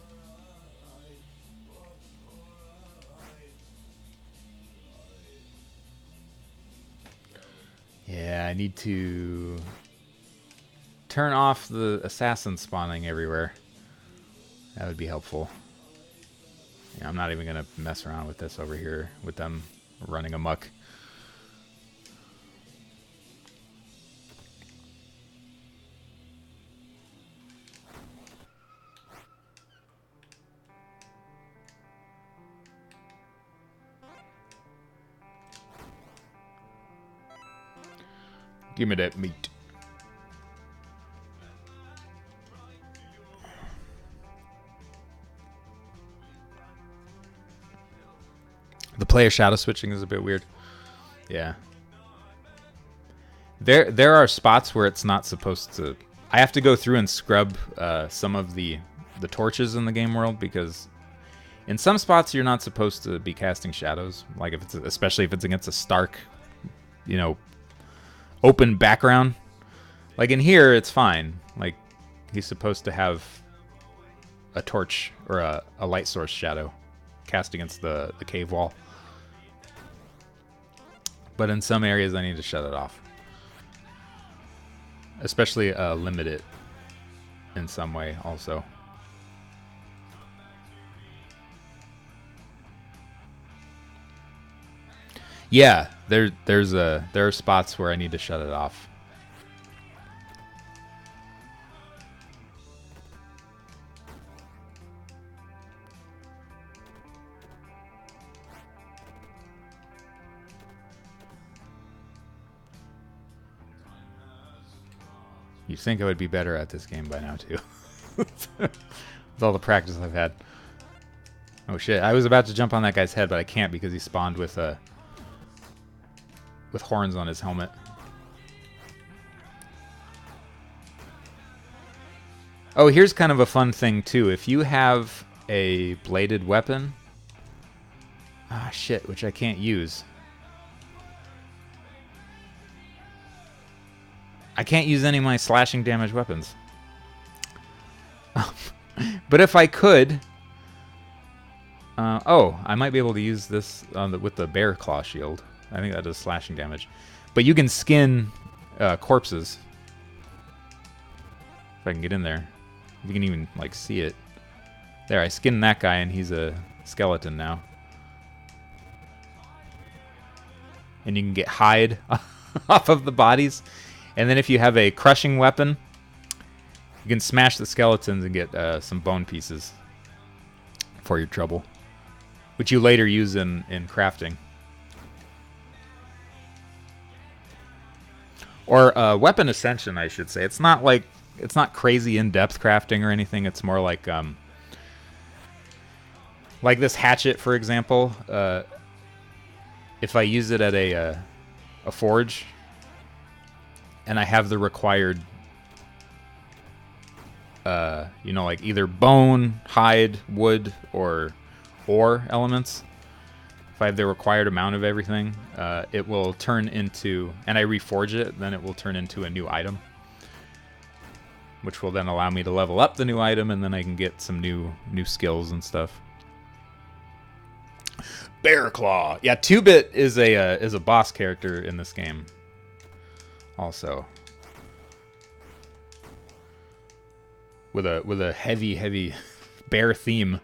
Yeah, I need to turn off the assassin spawning everywhere. That would be helpful. Yeah, I'm not even going to mess around with this over here with them running amok. Give me that meat. The player shadow switching is a bit weird. Yeah. There are spots where it's not supposed to. I have to go through and scrub some of the torches in the game world because in some spots you're not supposed to be casting shadows. Like especially if it's against a stark, open background. Like in here, it's fine. Like he's supposed to have a torch or a light source shadow cast against the cave wall. But in some areas, I need to shut it off. Especially limit it in some way also. Yeah, there are spots where I need to shut it off. You'd think I would be better at this game by now too. With all the practice I've had. Oh shit, I was about to jump on that guy's head, but I can't because he spawned with horns on his helmet. Oh, here's kind of a fun thing too. If you have a bladed weapon, shit, which I can't use. I can't use any of my slashing damage weapons. But if I could, I might be able to use this with the bear claw shield. I think that does slashing damage. But you can skin corpses. If I can get in there. You can even, see it. There, I skinned that guy, and he's a skeleton now. And you can get hide off of the bodies. And then if you have a crushing weapon, you can smash the skeletons and get some bone pieces for your trouble. Which you later use in crafting. Or weapon ascension, I should say. It's not like it's not crazy in-depth crafting or anything. It's more like this hatchet, for example. If I use it at a forge, and I have the required, like either bone, hide, wood, or ore elements. If I have the required amount of everything, it will turn into, and I reforge it, then it will turn into a new item, which will then allow me to level up the new item, and then I can get some new skills and stuff. Bear Claw, yeah, 2-Bit is a boss character in this game. Also, with a heavy bear theme.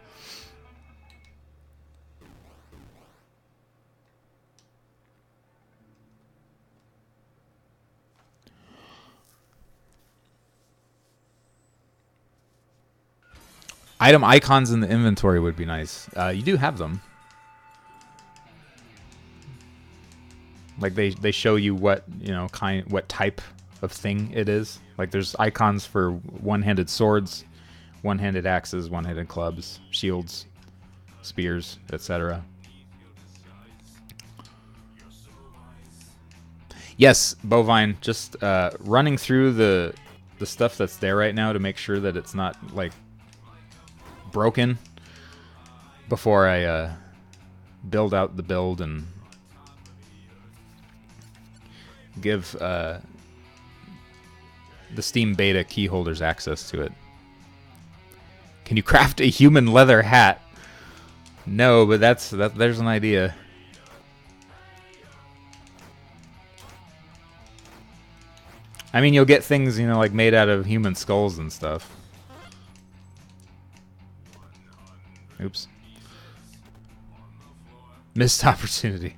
Item icons in the inventory would be nice. You do have them. Like they show you what what type of thing it is. Like there's icons for one-handed swords, one-handed axes, one-handed clubs, shields, spears, etc. Yes, Bovine. Just running through the stuff that's there right now to make sure that it's not like broken before I build out the build and give the Steam beta key holders access to it. Can you craft a human leather hat? No, but there's an idea. I mean, you'll get things, like made out of human skulls and stuff. Oops. Missed opportunity.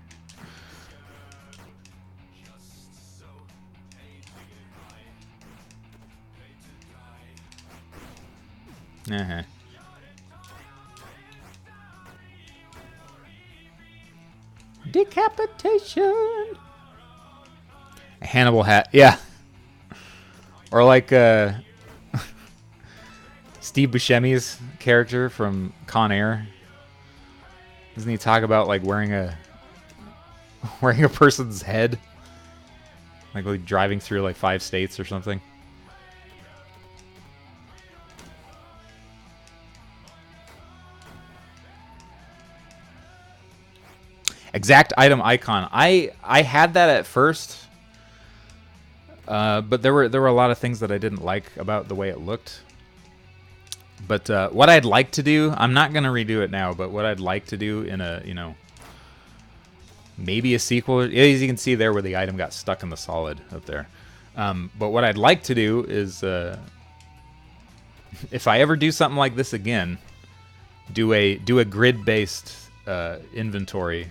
Uh-huh. Decapitation. A Hannibal hat, yeah. Or like Steve Buscemi's character from Con Air. Doesn't he talk about like wearing a person's head, like driving through like 5 states or something? Exact item icon. I had that at first, but there were a lot of things that I didn't like about the way it looked. But what I'd like to do, I'm not gonna redo it now, but what I'd like to do in a maybe a sequel, as you can see there where the item got stuck in the solid up there. But what I'd like to do is, if I ever do something like this again, do a grid-based inventory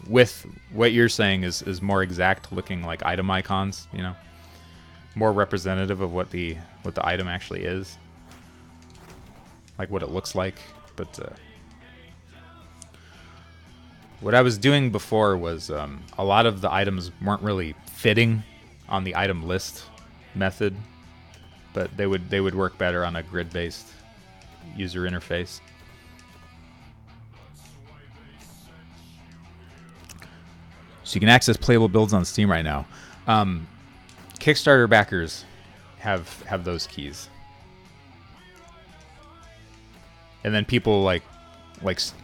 with what you're saying is more exact looking, like item icons, more representative of what the item actually is, like what it looks like. But what I was doing before was a lot of the items weren't really fitting on the item list method, but they would work better on a grid-based user interface. So you can access playable builds on Steam right now. Kickstarter backers have those keys, and then people like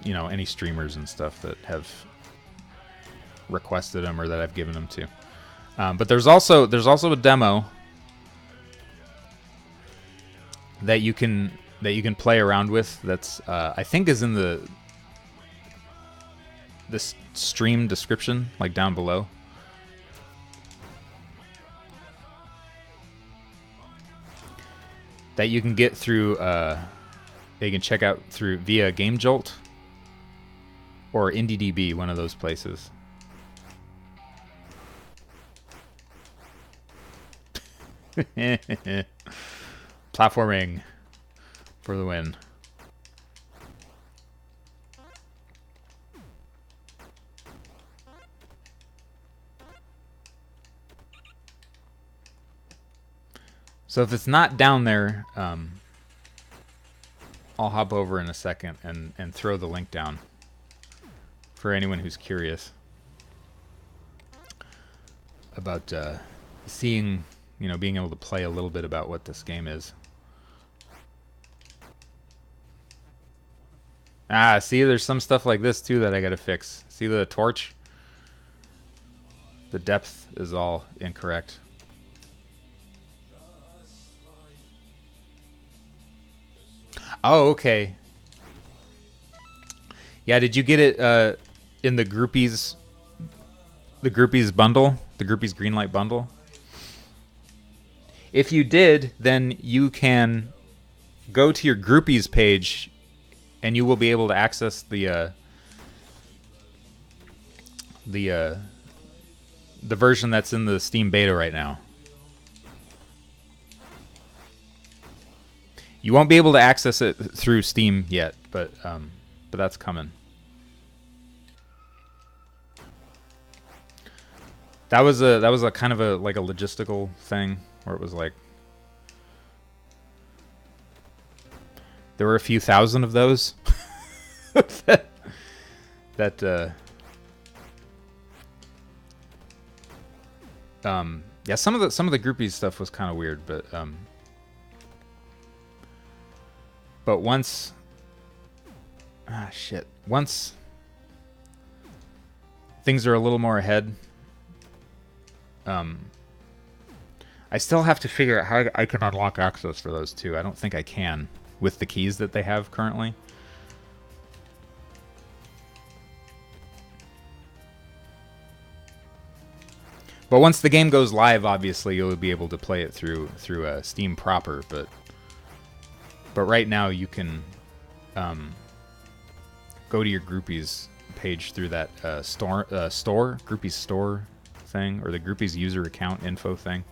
any streamers and stuff that have requested them or that I've given them to. But there's also a demo that you can play around with. That's I think is in the stream description, like down below. That you can get through, that you can check out through via Game Jolt or IndieDB, one of those places. Platforming for the win. So if it's not down there, I'll hop over in a second and throw the link down for anyone who's curious about seeing, being able to play a little bit about what this game is. Ah, see, there's some stuff like this too that I gotta fix. See the torch? The depth is all incorrect. Oh, okay. Yeah, did you get it in the Groupies bundle? The Groupies Greenlight bundle? If you did, then you can go to your Groupies page and you will be able to access the version that's in the Steam beta right now. You won't be able to access it through Steam yet, but that's coming. That was a kind of a logistical thing where it was like there were a few thousand of those yeah, some of the Groupies stuff was kind of weird, but once once things are a little more ahead, I still have to figure out how I can unlock access for those too. I don't think I can with the keys that they have currently. But once the game goes live, obviously you'll be able to play it through Steam proper. But right now you can go to your Groupies page through that Groupies store thing, or the Groupies user account info thing.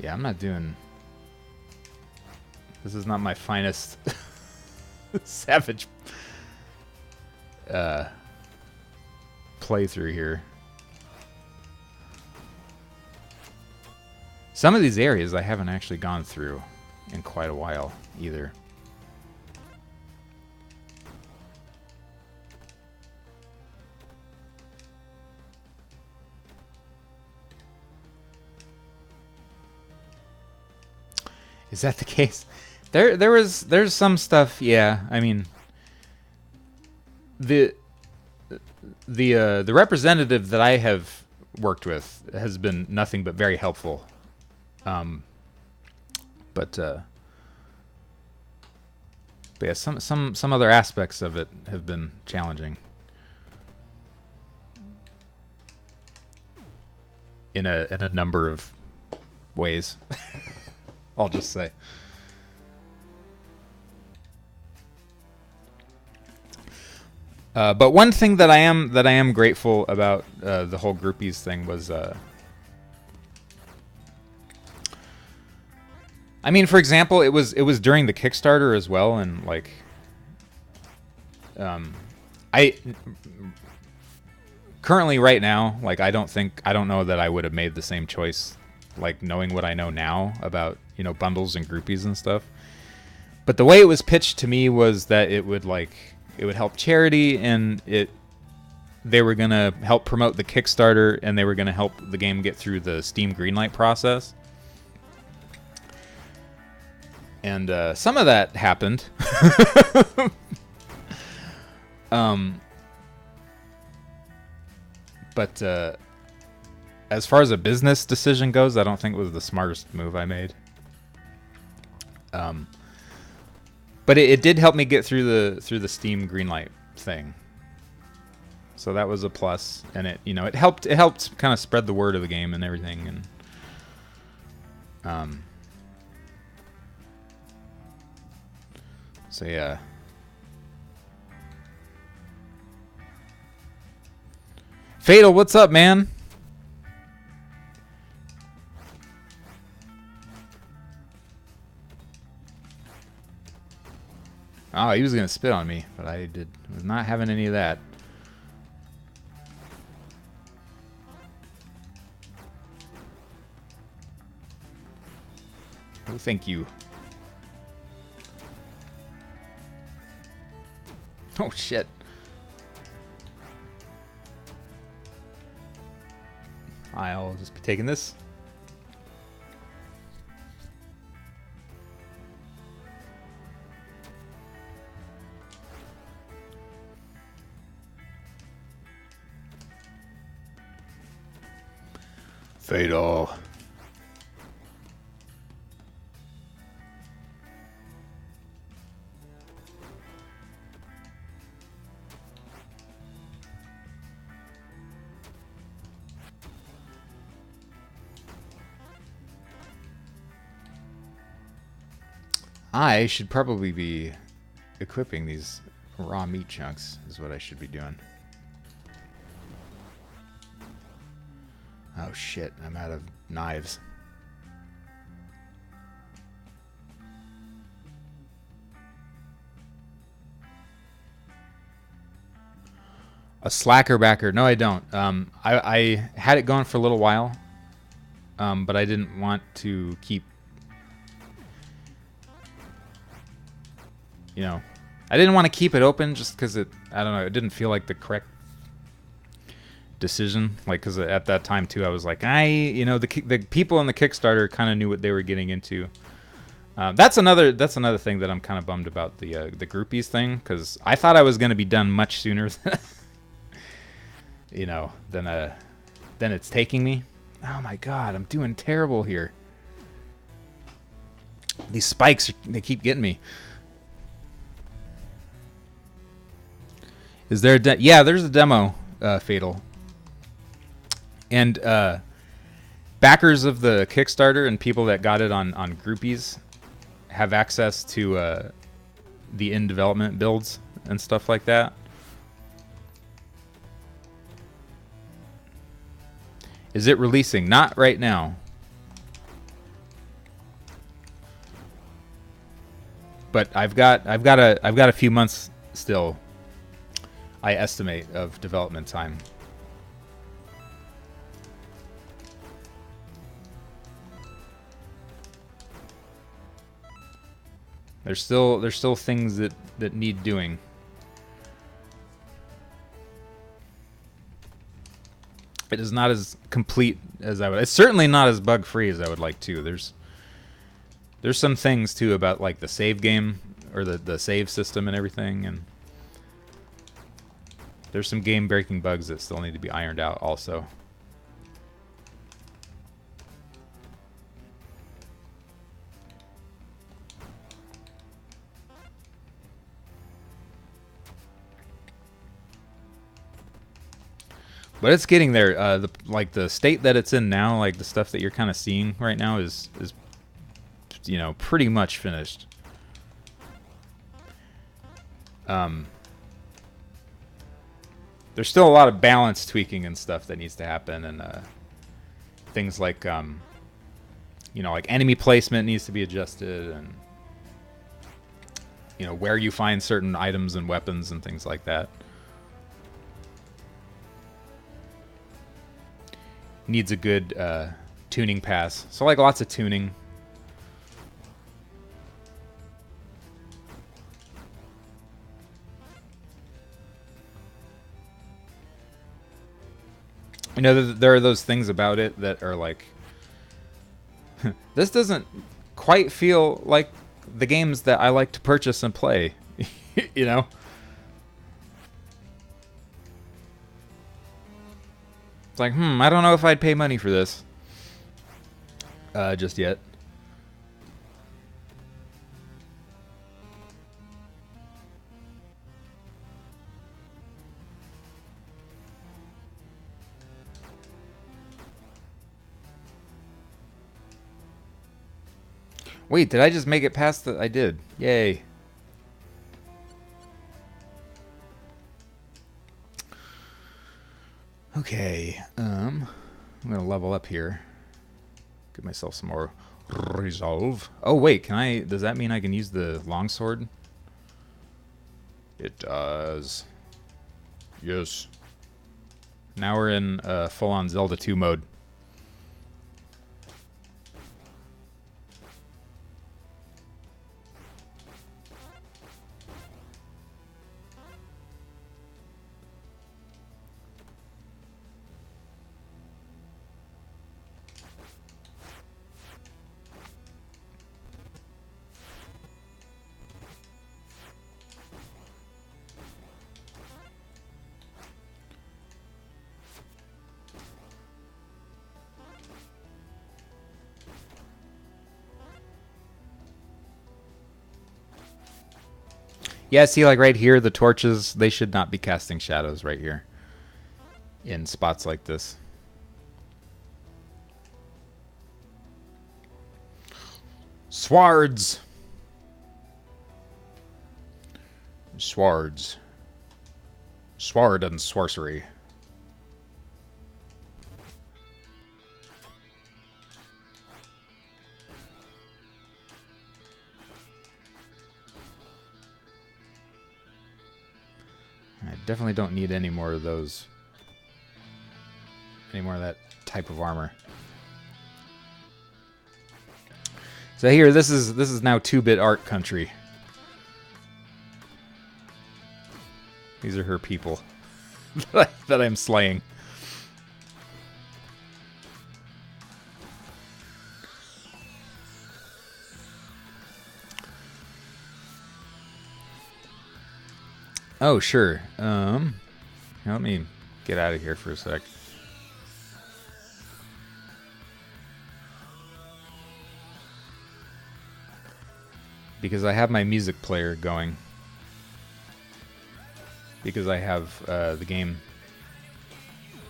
Yeah, I'm not doing... This is not my finest Savage playthrough here. Some of these areas I haven't actually gone through in quite a while either. Is that the case? There's some stuff, yeah. I mean, the representative that I have worked with has been nothing but very helpful. But yeah, some other aspects of it have been challenging in a number of ways. I'll just say. But one thing that I am grateful about the whole Groupies thing was, I mean, for example, it was during the Kickstarter as well, and like, I currently right now, like, I don't know that I would have made the same choice, like knowing what I know now about, bundles and Groupies and stuff. But the way it was pitched to me was that it would help charity, and they were gonna help promote the Kickstarter, and they were gonna help the game get through the Steam Greenlight process. And some of that happened. But as far as a business decision goes, I don't think it was the smartest move I made. But it did help me get through the Steam Greenlight thing. So that was a plus, and it helped kind of spread the word of the game and everything, So yeah. Fatal, what's up, man? Oh, he was gonna spit on me, but I was not having any of that. Oh, thank you. Oh shit. I'll just be taking this. Fatal. I should probably be equipping these raw meat chunks, is what I should be doing. Oh shit, I'm out of knives. A slacker backer. No, I don't. I had it going for a little while, but I didn't want to keep... You know, I didn't want to keep it open just because I don't know, it didn't feel like the correct decision. Like, because at that time too, I was like, the people on the Kickstarter kind of knew what they were getting into. That's another thing that I'm kind of bummed about, the groupies thing, because I thought I was going to be done much sooner than, than it's taking me. Oh my god, I'm doing terrible here. These spikes, they keep getting me. Is there a yeah, there's a demo, Fatal. And backers of the Kickstarter and people that got it on Groupies have access to the in-development builds and stuff like that. Is it releasing? Not right now. But I've got a few months still, I estimate, of development time. There's still things that need doing. It is not as complete as I would. It's certainly not as bug free as I would like to. There's some things too about like the save game or the save system and everything, and there's some game-breaking bugs that still need to be ironed out also. But it's getting there. The state that it's in now, like the stuff that you're kind of seeing right now is pretty much finished. There's still a lot of balance tweaking and stuff that needs to happen, and things like like enemy placement needs to be adjusted, and where you find certain items and weapons and things like that. Needs a good tuning pass. So like lots of tuning. There are those things about it that are like, this doesn't quite feel like the games that I like to purchase and play, you know? It's like, I don't know if I'd pay money for this just yet. Wait, did I just make it past the... I did. Yay. Okay. I'm going to level up here. Give myself some more resolve. Oh, wait. Can I... Does that mean I can use the longsword? It does. Yes. Now we're in full-on Zelda 2 mode. Yeah, see, like right here, the torches, they should not be casting shadows right here in spots like this. Swords. Swords. Sword and sorcery. I definitely don't need any more of those. Any more of that type of armor. So here, this is now 2-bit art country. These are her people that I'm slaying. Oh, sure. Now let me get out of here for a sec. Because I have my music player going. Because I have the game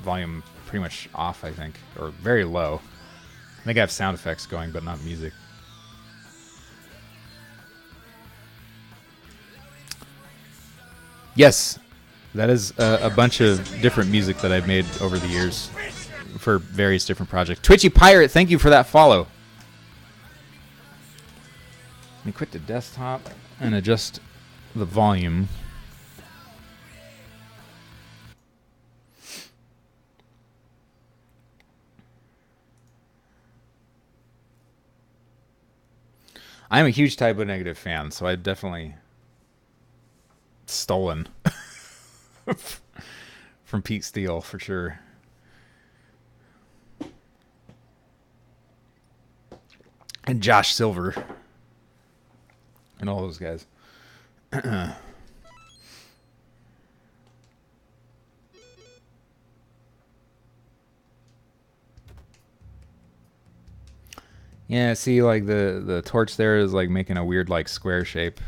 volume pretty much off, I think. Or very low. I think I have sound effects going, but not music. Yes, that is a bunch of different music that I've made over the years for various different projects. Twitchy Pirate, thank you for that follow. Let me quit the desktop and adjust the volume. I'm a huge Type O Negative fan, so I definitely stolen from Pete Steele for sure. And Josh Silver. And all those guys. Yeah, see, like the torch there is like making a weird like square shape.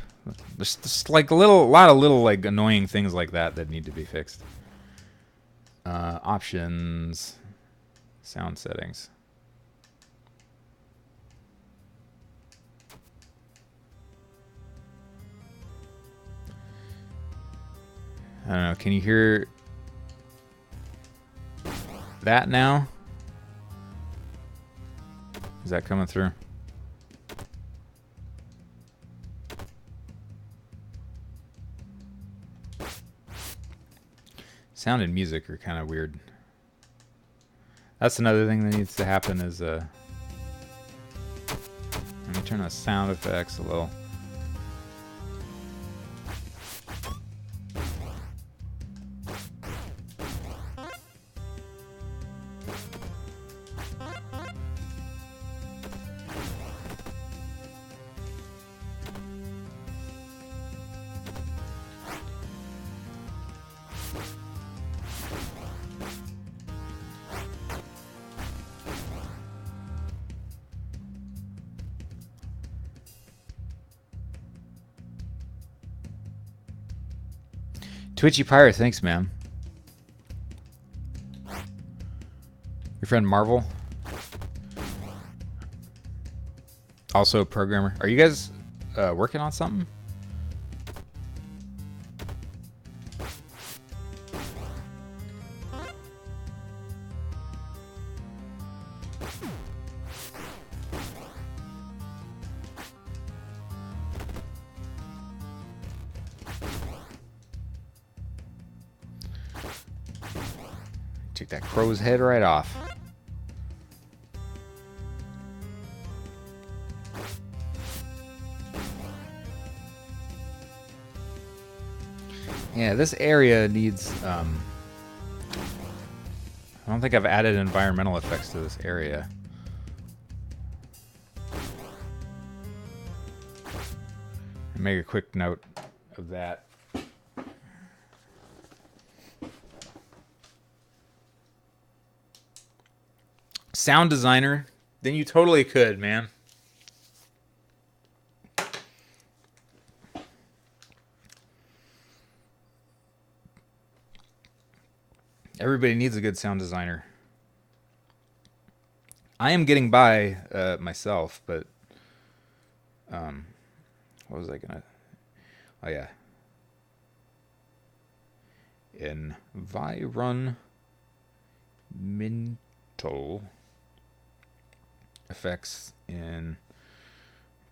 There's just like a lot of little like annoying things like that need to be fixed. Options, sound settings. I don't know. Can you hear that now? Is that coming through? Sound and music are kind of weird. That's another thing that needs to happen is let me turn the sound effects a little. Twitchy Pirate, thanks, man. Your friend Marvel? Also a programmer. Are you guys working on something? Take that crow's head right off. Yeah, this area needs, I don't think I've added environmental effects to this area. Make a quick note of that. Sound designer, then you totally could, man. Everybody needs a good sound designer. I am getting by myself, but what was I gonna? Oh yeah, environmental effects in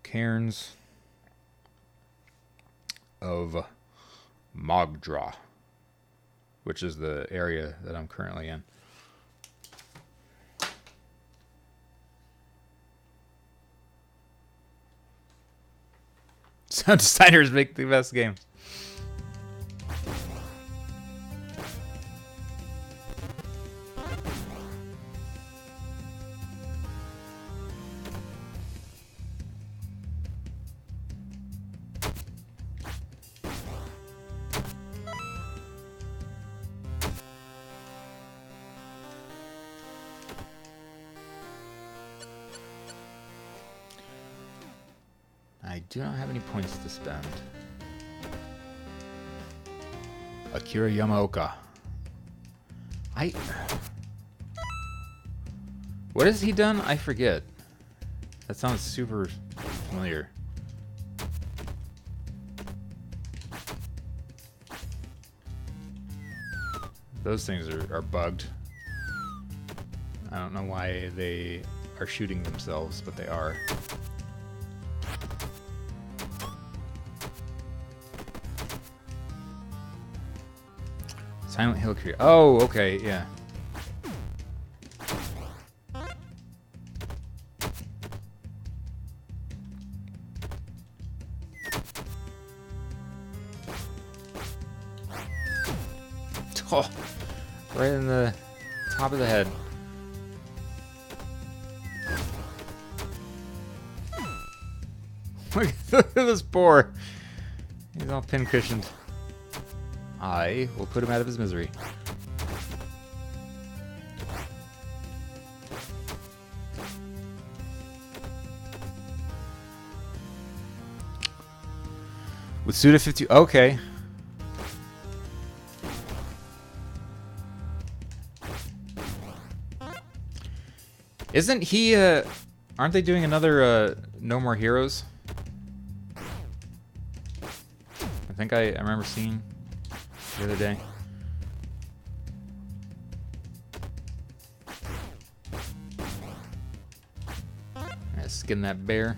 cairns of Mogdra, which is the area that I'm currently in. Sound designers make the best games. I do not have any points to spend. Akira Yamaoka. What has he done? I forget. That sounds super familiar. Those things are bugged. I don't know why they are shooting themselves, but they are. Silent Hill Creek. Oh, okay, yeah. Oh, right in the top of the head. Look at this boar. He's all pin-cushioned. I will put him out of his misery. With Suda 50, okay. Isn't he, aren't they doing another, No More Heroes? I think I remember seeing the other day. Skin that bear.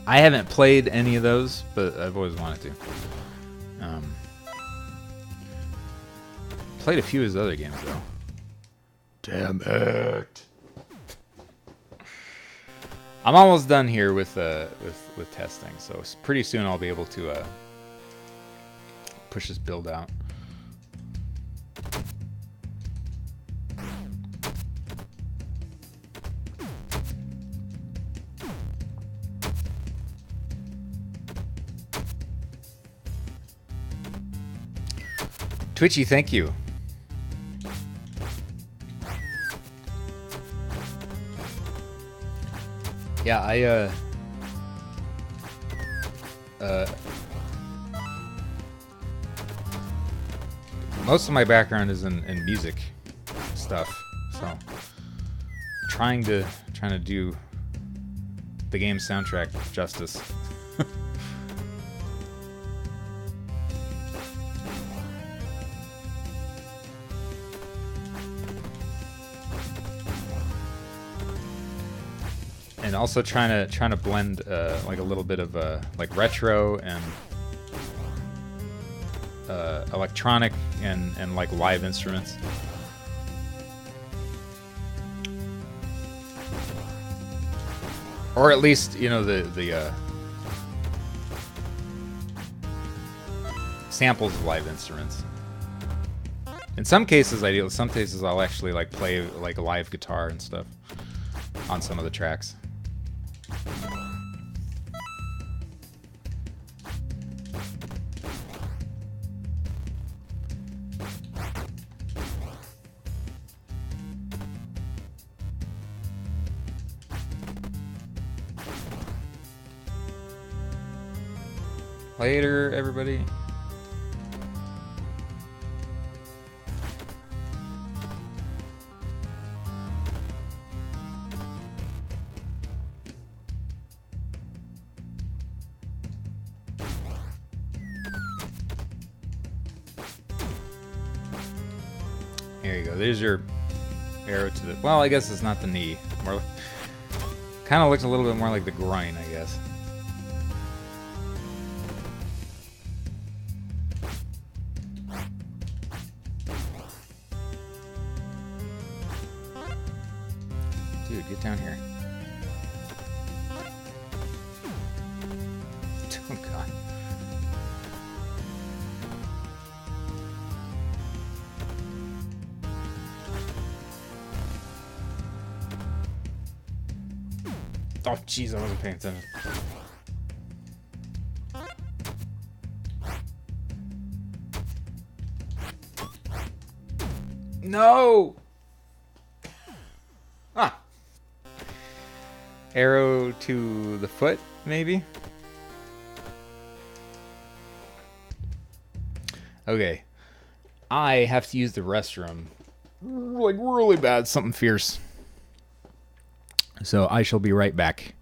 I haven't played any of those, but I've always wanted to. Played a few of his other games though. Damn it! I'm almost done here with testing, so pretty soon I'll be able to push this build out. Twitchy, thank you. Yeah, most of my background is in music stuff, so trying to do the game soundtrack justice. And also trying to blend like a little bit of like retro and electronic and like live instruments. Or at least, you know, the samples of live instruments. In some cases I do. Some cases I'll actually like play like a live guitar and stuff on some of the tracks. Later, everybody. Here you go. There's your arrow to the... Well, I guess it's not the knee. More, kind of looks a little bit more like the groin, I guess. Dude, get down here. Oh, God. Oh, jeez, I wasn't paying attention. No! Ah. Arrow to the foot, maybe? Okay. I have to use the restroom. Like, really bad. Something fierce. So I shall be right back.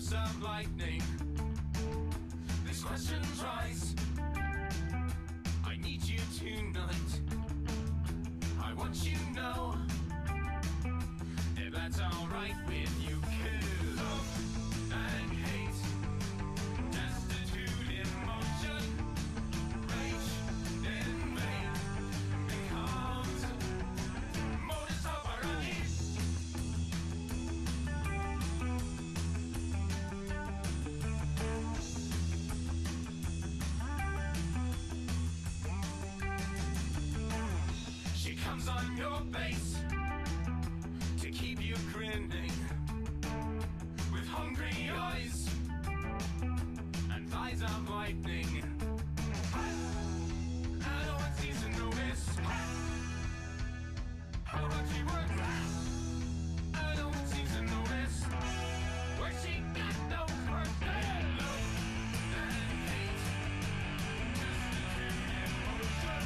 Of lightning, these questions rise. I need you tonight. I want you to know if that's alright with you. Kill love and hate, destitute emotion, rage in vain becomes modus operandi. On your base to keep you grinning with hungry eyes and thighs of lightning. I know it's easy to notice how hard she works. I know it's easy to notice where she got no curtain. Love and hate, destitute emotion,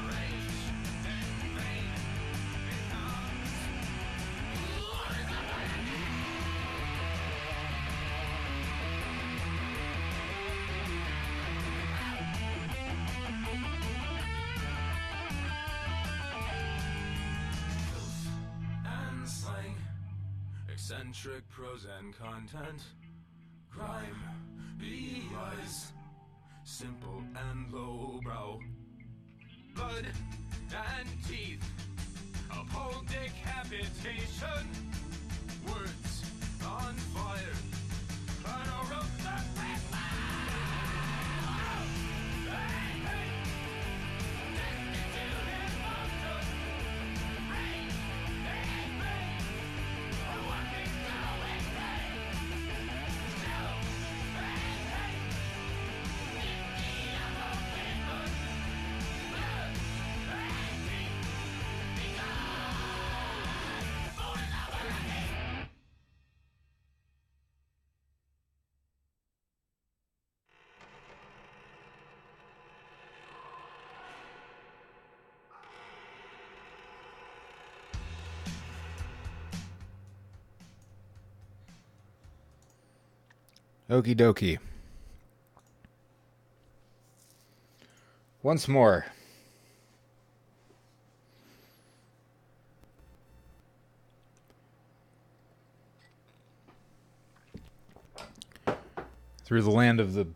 rage. Eccentric prose and content, crime. Be wise, simple and lowbrow. Blood and teeth, uphold decapitation. Words on fire, trying to roast the people. Hey, hey, destitute emotion. Rain, hey, hey, a working girl with pain. Still, hey, hey, empty of open blood, hey, teeth, because for another again. Okie dokie. Once more. Through the land of the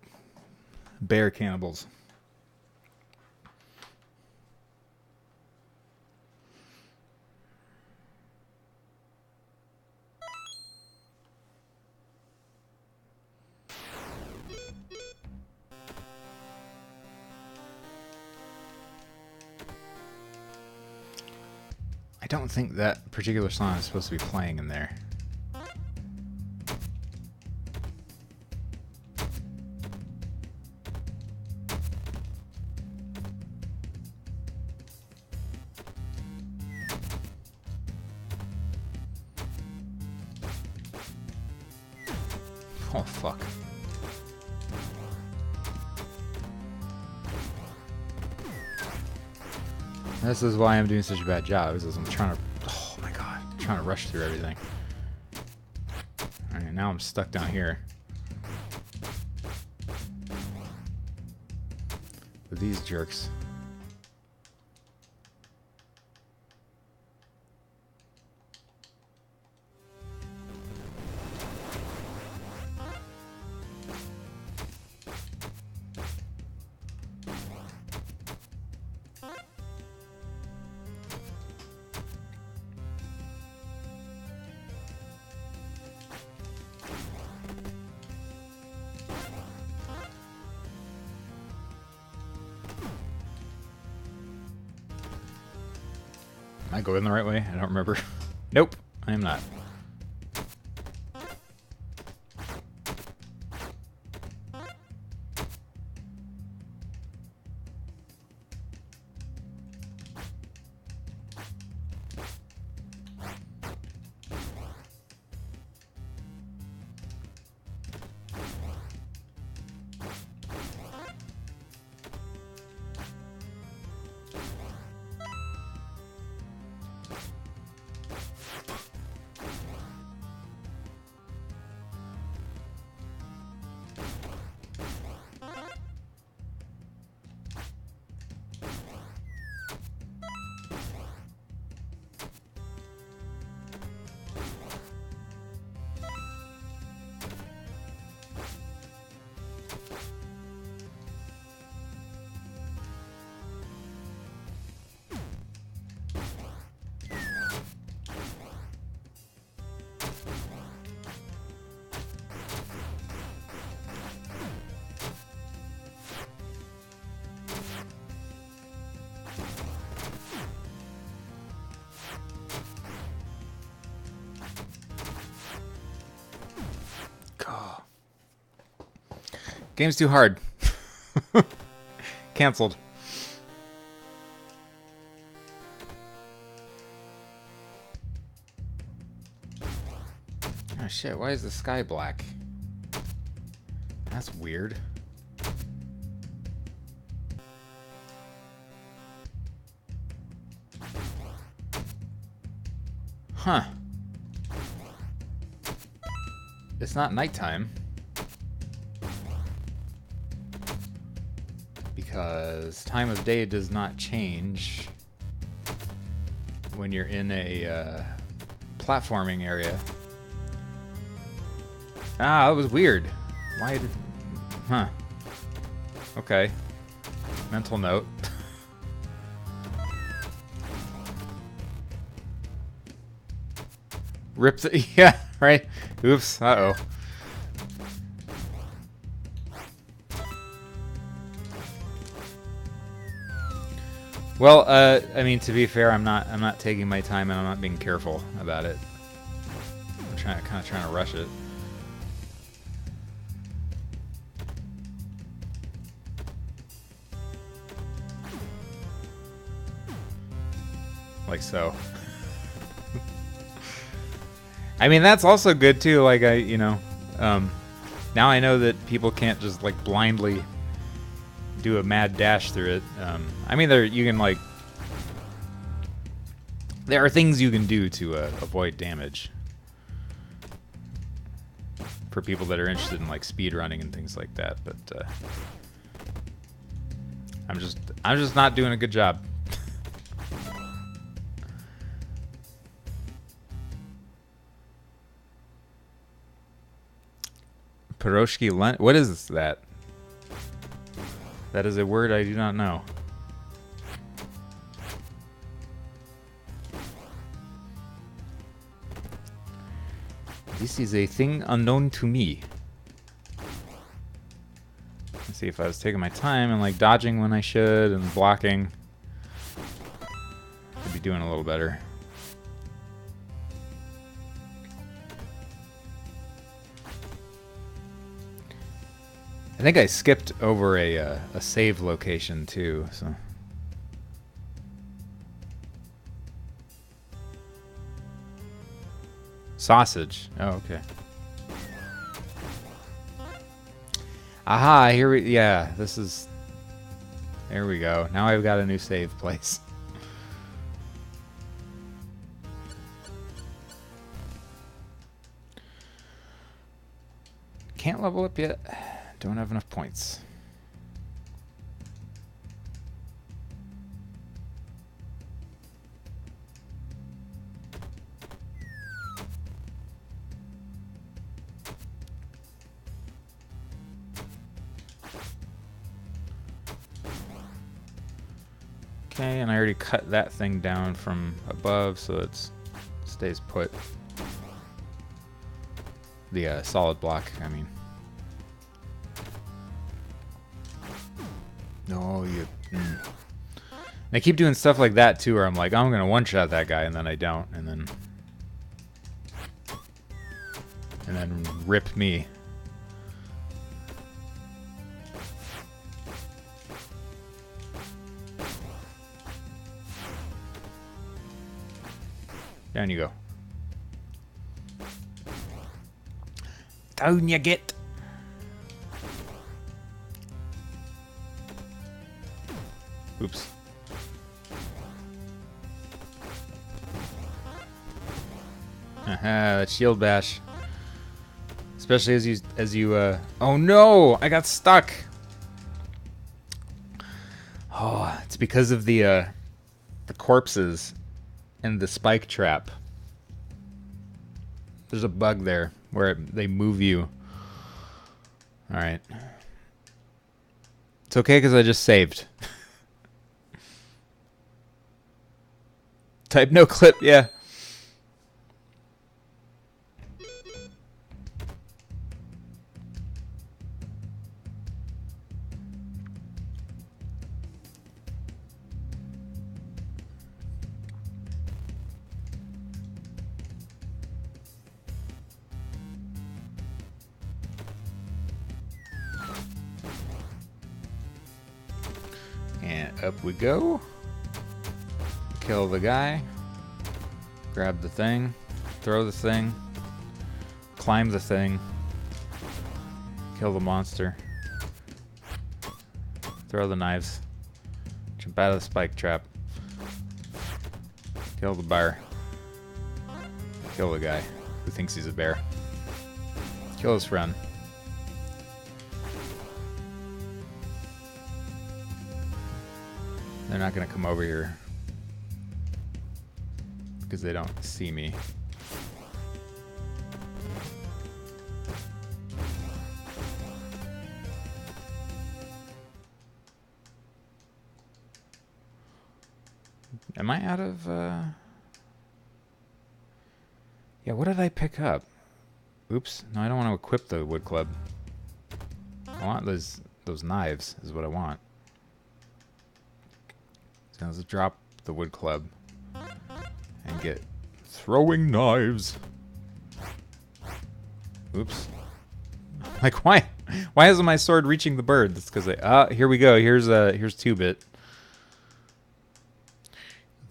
bear cannibals. I don't think that particular song is supposed to be playing in there. Oh, fuck. This is why I'm doing such a bad job, is I'm trying to... Oh my god. I'm trying to rush through everything. Alright, now I'm stuck down here. With these jerks. Am I going the right way? I don't remember. Nope, I am not. God. Game's too hard. Cancelled. Oh shit, why is the sky black? That's weird. Huh. It's not nighttime. Because time of day does not change when you're in a platforming area. Ah, that was weird. Why did... Huh. Okay. Mental note. Rip the... Yeah, right? Oops. Uh-oh. Well, I mean, to be fair, I'm not taking my time and I'm not being careful about it. I'm kind of trying to rush it. Like so. I mean, that's also good too. Like now I know that people can't just like blindly do a mad dash through it. I mean, you can like, there are things you can do to avoid damage for people that are interested in like speed running and things like that. But I'm just not doing a good job. Piroshki Lent. What is that? That is a word I do not know. This is a thing unknown to me. Let's see, if I was taking my time and like dodging when I should and blocking, I'd be doing a little better. I think I skipped over a save location too, so. Sausage. Oh, okay. Aha, here we, yeah, this is, there we go. Now I've got a new save place. Can't level up yet. Don't have enough points. Okay, and I already cut that thing down from above, so it stays put. The solid block, I mean. No, you. And I keep doing stuff like that too, where I'm like, oh, I'm gonna one-shot that guy, and then I don't, and then rip me. Down you go. Down you get. Oops. Aha, that shield bash. Especially as you oh no, I got stuck. Oh, it's because of the corpses and the spike trap. There's a bug there where they move you. All right. It's okay because I just saved. Type no clip, yeah. And up we go. Kill the guy. Grab the thing. Throw the thing. Climb the thing. Kill the monster. Throw the knives. Jump out of the spike trap. Kill the bear. Kill the guy who thinks he's a bear. Kill his friend. They're not gonna come over here because they don't see me. Am I out of... Yeah, what did I pick up? Oops. No, I don't want to equip the wood club. I want those knives is what I want. So let's drop the wood club and get throwing knives. Oops. Like, why isn't my sword reaching the bird? That's because here we go. Here's 2-bit.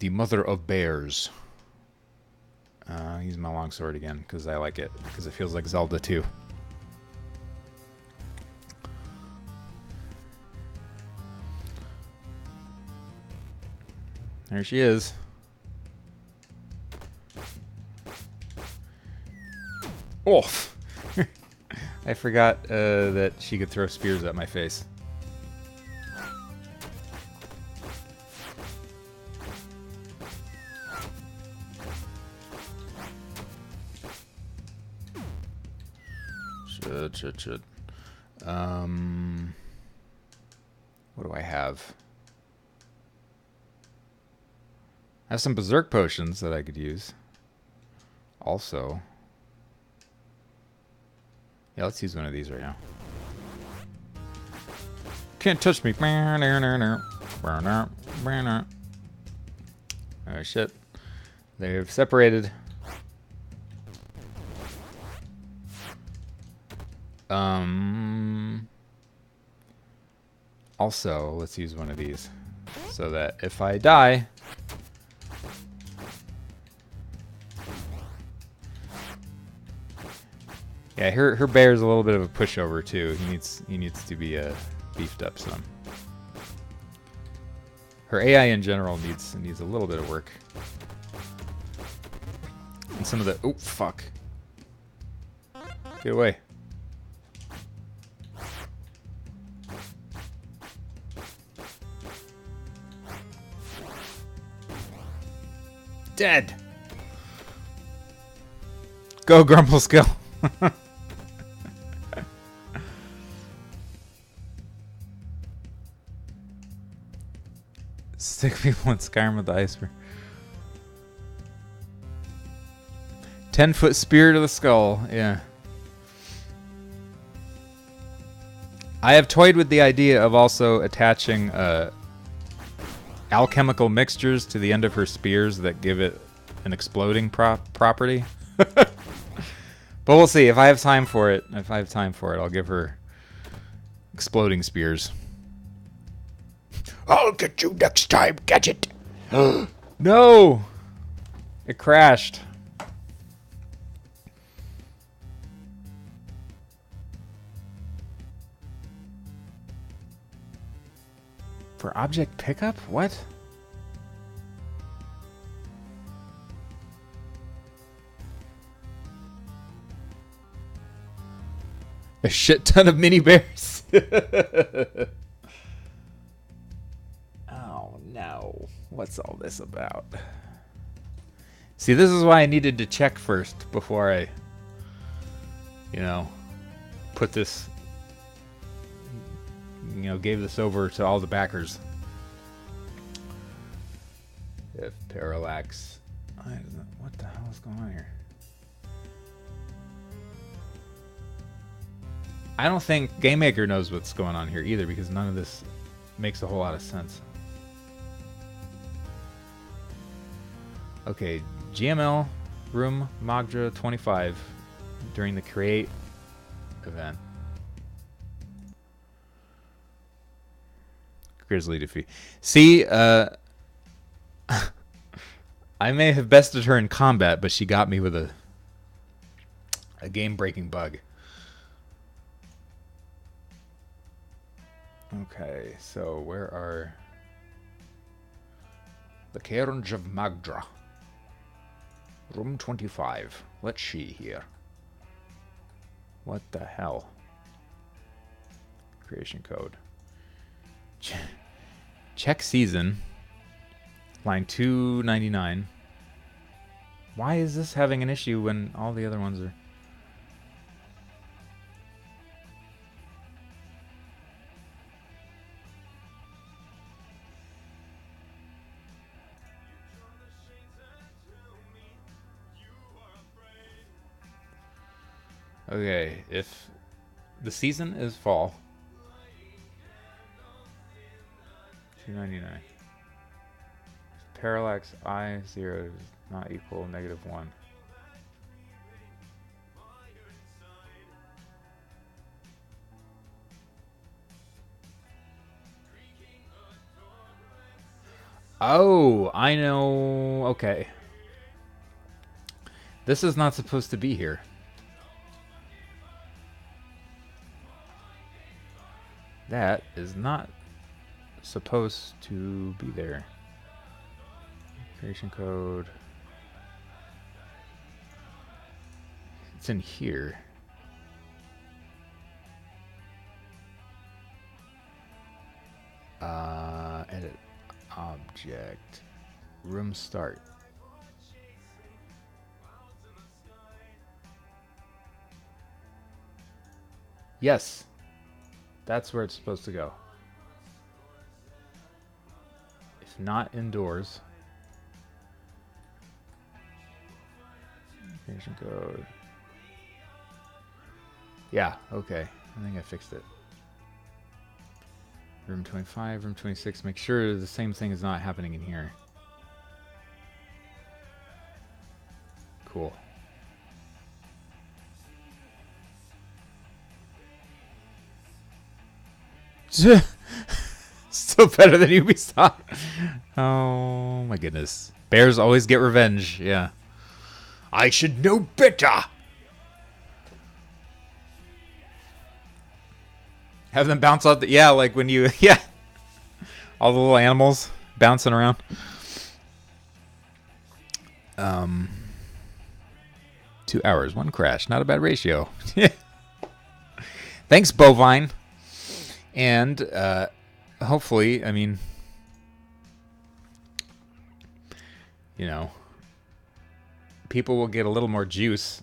The mother of bears. Use my longsword again because I like it. Because it feels like Zelda 2. There she is. Oh! I forgot that she could throw spears at my face. Should. What do I have? I have some berserk potions that I could use. Also. Yeah, let's use one of these right now. Can't touch me. Oh shit. They've separated. Also, let's use one of these. So that if I die... Yeah, her bear's a little bit of a pushover too. He needs to be beefed up some. Her AI in general needs a little bit of work. And some of the oh fuck. Get away. Dead. Go Grumble-Skill. Stick people in Skyrim with the iceberg. 10-foot spear to the skull. Yeah. I have toyed with the idea of also attaching alchemical mixtures to the end of her spears that give it an exploding property. But we'll see. If I have time for it, I'll give her exploding spears. I'll get you next time, Gadget. No! It crashed. For object pickup? What? A shit ton of mini bears. Oh no. What's all this about? See, this is why I needed to check first before I, put this, gave this over to all the backers. If Parallax, what the hell is going on here? I don't think Game Maker knows what's going on here either, because none of this makes a whole lot of sense. Okay, GML room Magdra 25 during the create event. Grizzly defeat. See, I may have bested her in combat, but she got me with a game-breaking bug. Okay, so where are the Cairns of Magdra? Room 25. Let's see here. What the hell? Creation code. Check season. Line 299. Why is this having an issue when all the other ones are... Okay, if the season is fall. $2.99. Parallax I0 is not equal -1. Oh, I know. Okay. This is not supposed to be here. That is not supposed to be there. Creation code. It's in here. Edit object. Room start. Yes. That's where it's supposed to go. If not indoors. Creation code. Yeah, okay. I think I fixed it. Room 25, room 26. Make sure the same thing is not happening in here. Cool. Still better than Ubisoft. Oh my goodness. Bears always get revenge. Yeah. I should know better. Have them bounce out the... Yeah, like when you... Yeah. All the little animals bouncing around. 2 hours, 1 crash. Not a bad ratio. Thanks, Bovine. And hopefully, I mean... You know... People will get a little more juice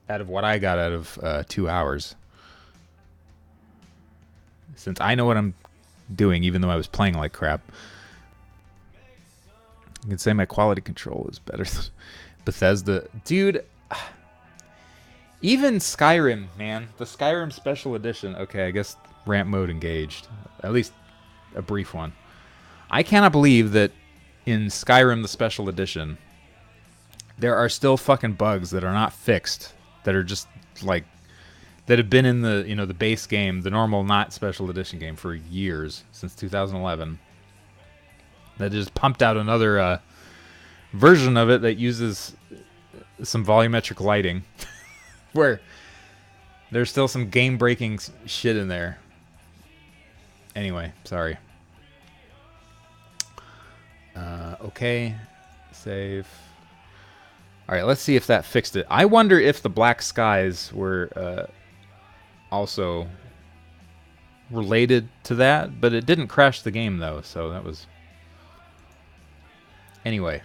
out of what I got out of 2 hours. Since I know what I'm doing, even though I was playing like crap. You can say my quality control is better than Bethesda. Dude, even Skyrim, man. The Skyrim Special Edition. Okay, I guess ramp mode engaged. At least a brief one. I cannot believe that in Skyrim the Special Edition, there are still fucking bugs that are not fixed. That are just like... that have been in the, you know, the base game, the normal not special edition game for years, since 2011. That just pumped out another version of it that uses some volumetric lighting, where there's still some game-breaking shit in there. Anyway, sorry. Okay, save. All right, let's see if that fixed it. I wonder if the black skies were also related to that, but it didn't crash the game though, so that was... Anyway,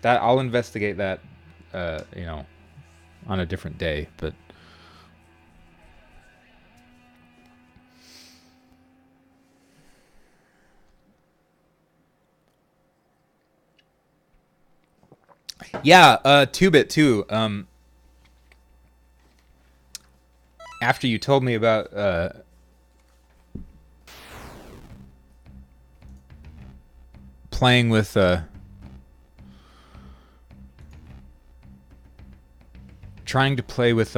that I'll investigate that, you know, on a different day, but... Yeah, 2-bit too. After you told me about playing with trying to play with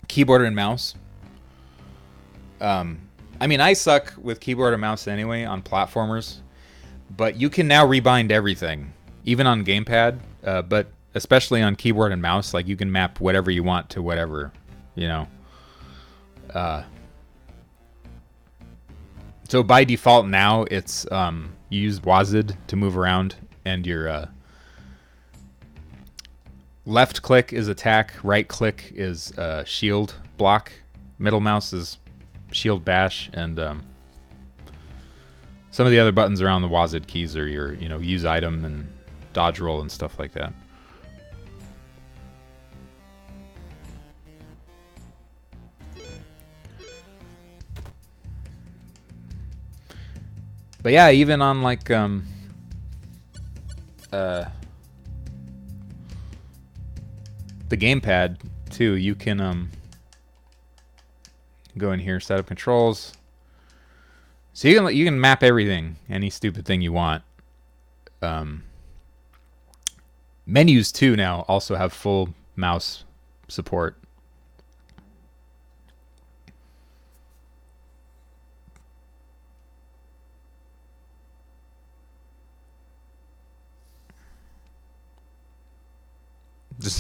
keyboard and mouse. I mean, I suck with keyboard and mouse anyway on platformers, but you can now rebind everything, even on gamepad, but especially on keyboard and mouse, like you can map whatever you want to whatever, you know. So by default now, it's you use WASD to move around, and your left click is attack, right click is shield block, middle mouse is shield bash, and some of the other buttons around the WASD keys are your, you know, use item and dodge roll and stuff like that. But yeah, even on like the gamepad too, you can go in here, set up controls. So you can map everything, any stupid thing you want. Menus too now also have full mouse support.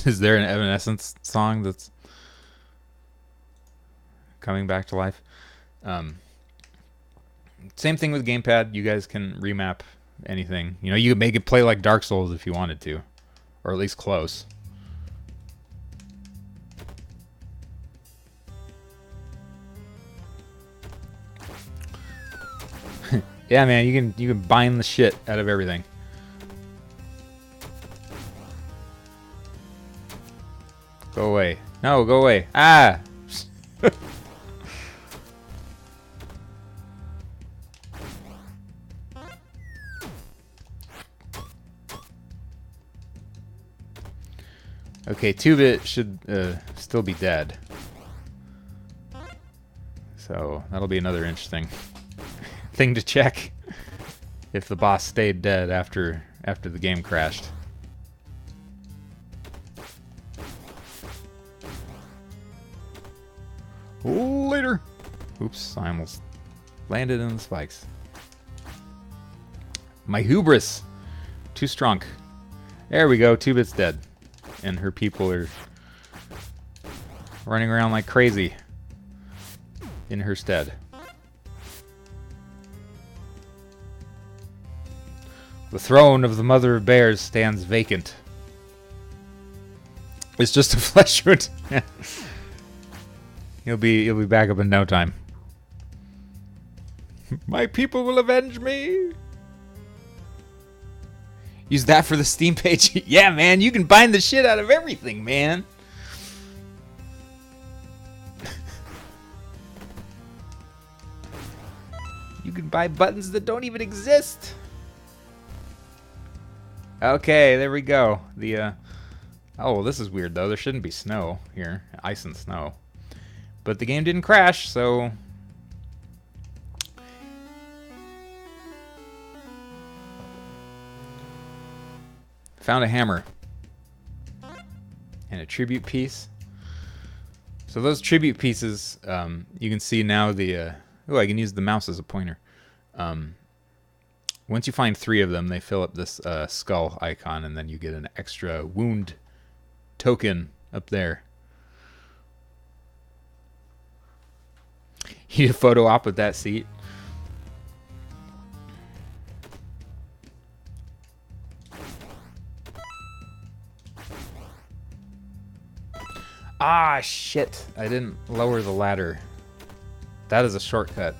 Is there an Evanescence song that's coming back to life? Same thing with gamepad. You guys can remap anything. You know, you could make it play like Dark Souls if you wanted to, or at least close. Yeah, man, you can bind the shit out of everything. Go away. No, go away. Ah! Okay, 2-bit should still be dead. So that'll be another interesting thing to check if the boss stayed dead after the game crashed. Later. Oops, I almost landed in the spikes. My hubris. Too strong. There we go, 2-bit's dead. And her people are running around like crazy in her stead. The throne of the Mother of Bears stands vacant. It's just a flesh wound. He'll be back up in no time. My people will avenge me. Use that for the Steam page. Yeah, man, you can bind the shit out of everything, man. You can buy buttons that don't even exist. Okay, there we go. The oh, this is weird though. There shouldn't be snow here, ice and snow. But the game didn't crash, so found a hammer and a tribute piece. So those tribute pieces, you can see now the oh, I can use the mouse as a pointer. Once you find 3 of them, they fill up this skull icon, and then you get an extra wound token up there. You need a photo op with that seat. Ah, shit. I didn't lower the ladder. That is a shortcut.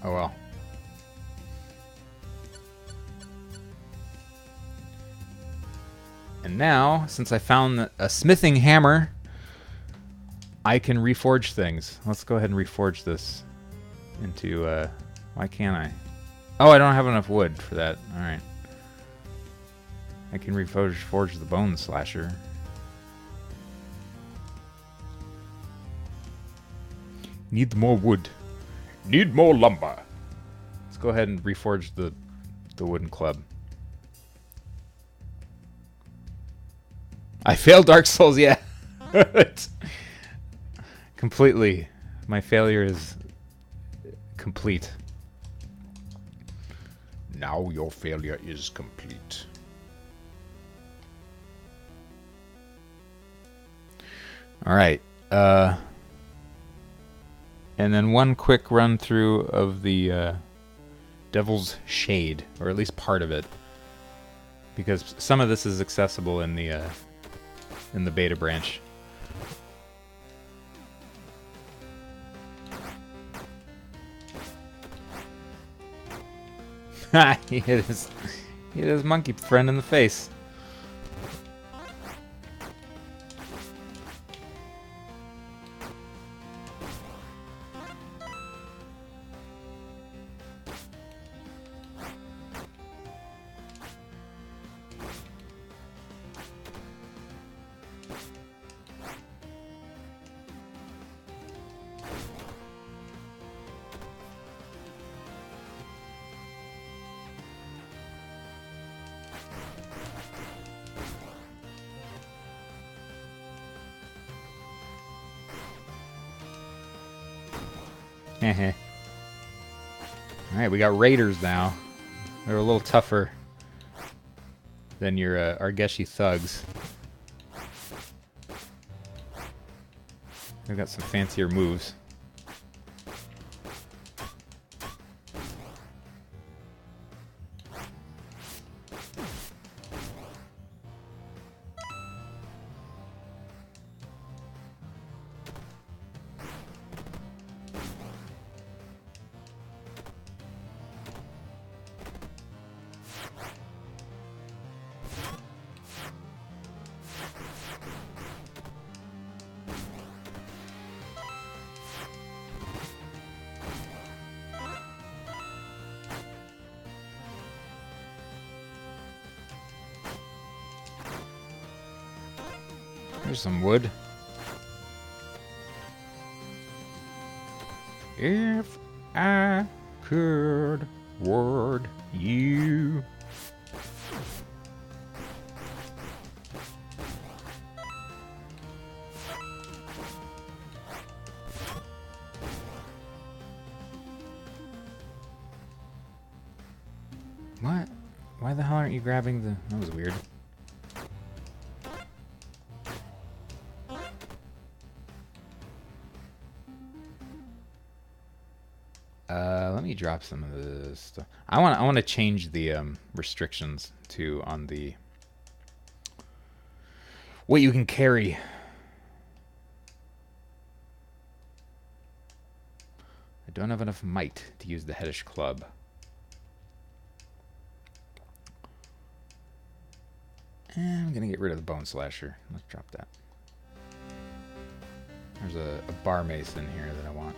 Oh well. And now, since I found a smithing hammer, I can reforge things. Let's go ahead and reforge this into, why can't I? Oh, I don't have enough wood for that. Alright. I can reforge the bone slasher. Need more wood. Need more lumber. Let's go ahead and reforge the wooden club. I failed Dark Souls, yeah. Completely. My failure is complete. Now your failure is complete. Alright. And then one quick run through of the Devil's Shade, or at least part of it. Because some of this is accessible in the beta branch. he hit his monkey friend in the face. Alright, we got raiders now. They're a little tougher than your Argeshi thugs. They've got some fancier moves. There's some wood. If I could ward you. What? Why the hell aren't you grabbing the... That was weird. Let me drop some of this stuff. I want to change the restrictions to on the what you can carry. I don't have enough might to use the Heddish club. And I'm gonna get rid of the bone slasher. Let's drop that. There's a bar mace in here that I want.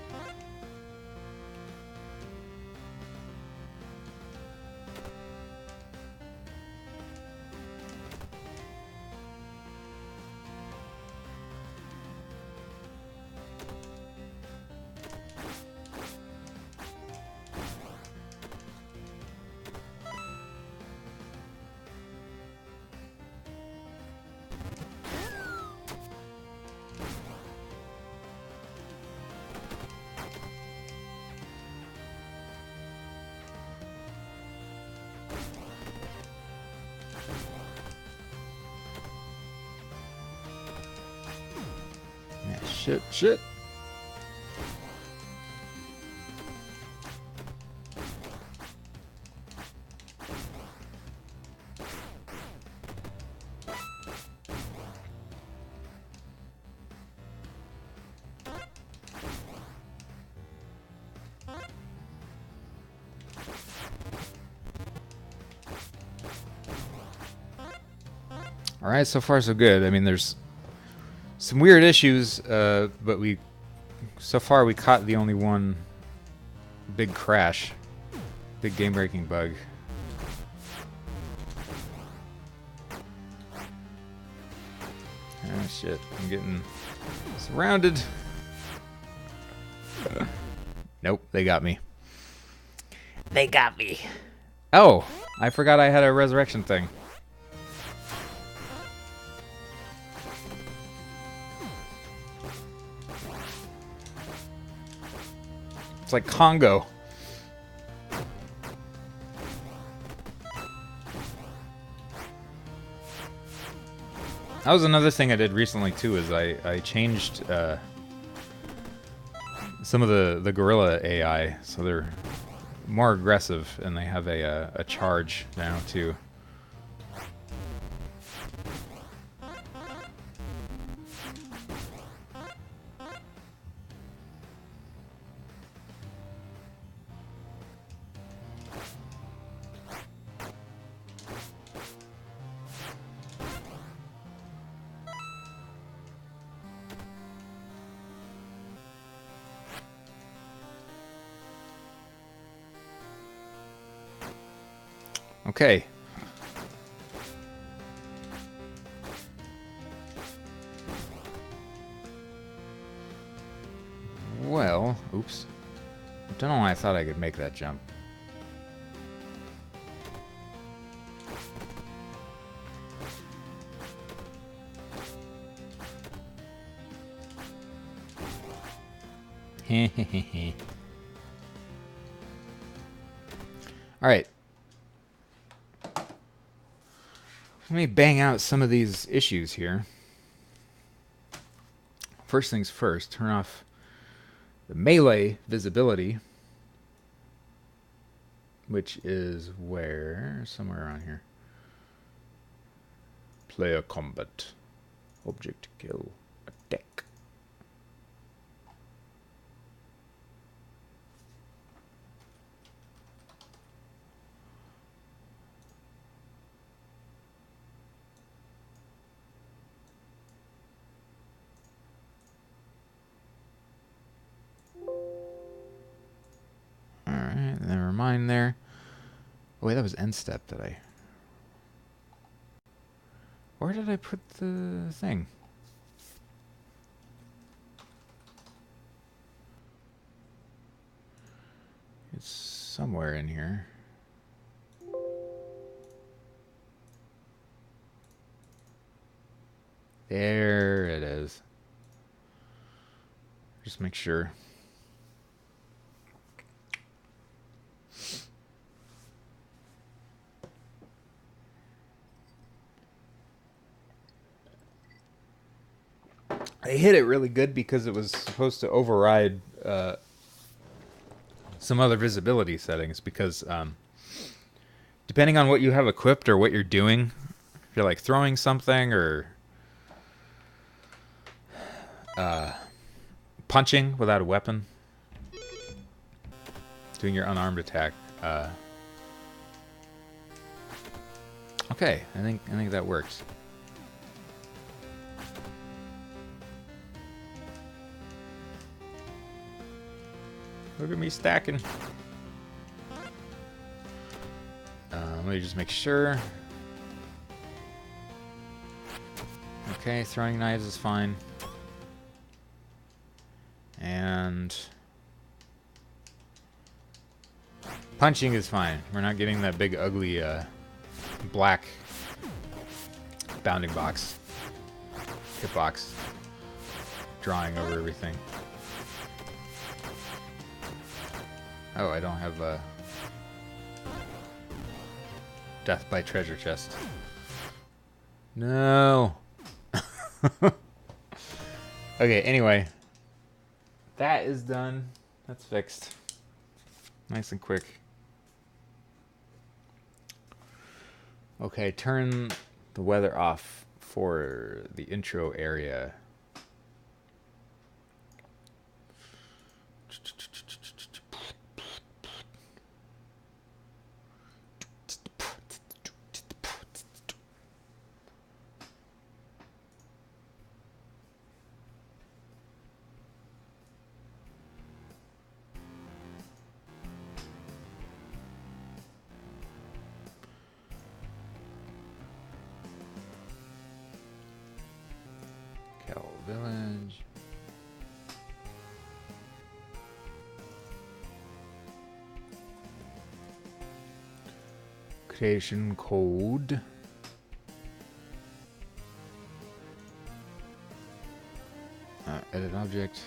Shit. All right, so far so good. I mean, there's some weird issues, but so far we caught the only one big crash, big game-breaking bug. Ah, shit, I'm getting surrounded. Nope, they got me. They got me. Oh, I forgot I had a resurrection thing. It's like Congo. That was another thing I did recently too. Is I changed some of the gorilla AI, so they're more aggressive and they have a charge now too. Okay. Well, oops. I don't know why I thought I could make that jump. Hehehe. All right. Let me bang out some of these issues here. First things first, turn off the melee visibility, which is where? Somewhere around here. Player combat. Object kill. Attack. Alright, never mind there. Oh, wait, that was end step that I... Where did I put the thing? It's somewhere in here. There it is. Just make sure. I hit it really good because it was supposed to override some other visibility settings because depending on what you have equipped or what you're doing, if you're like throwing something or punching without a weapon, doing your unarmed attack. Okay, I think that works. Look at me stacking. Let me just make sure. Okay, throwing knives is fine. And punching is fine. We're not getting that big ugly black bounding box, hitbox, drawing over everything. Oh, I don't have a death by treasure chest. No. Okay, anyway. That is done. That's fixed. Nice and quick. Okay, turn the weather off for the intro area. Kel Village. Creation code. Edit object.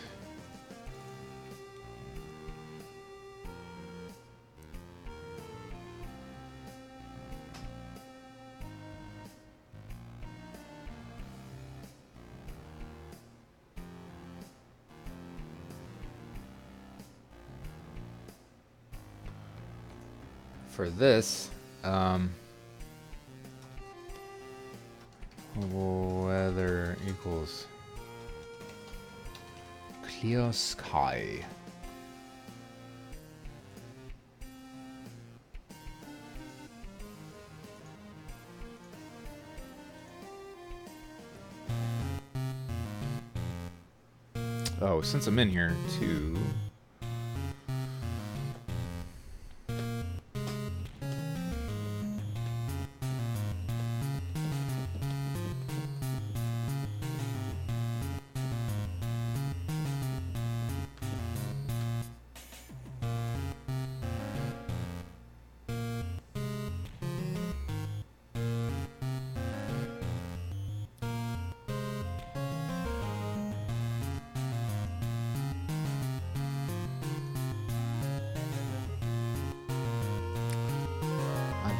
For this, weather equals clear sky. Oh, since I'm in here too.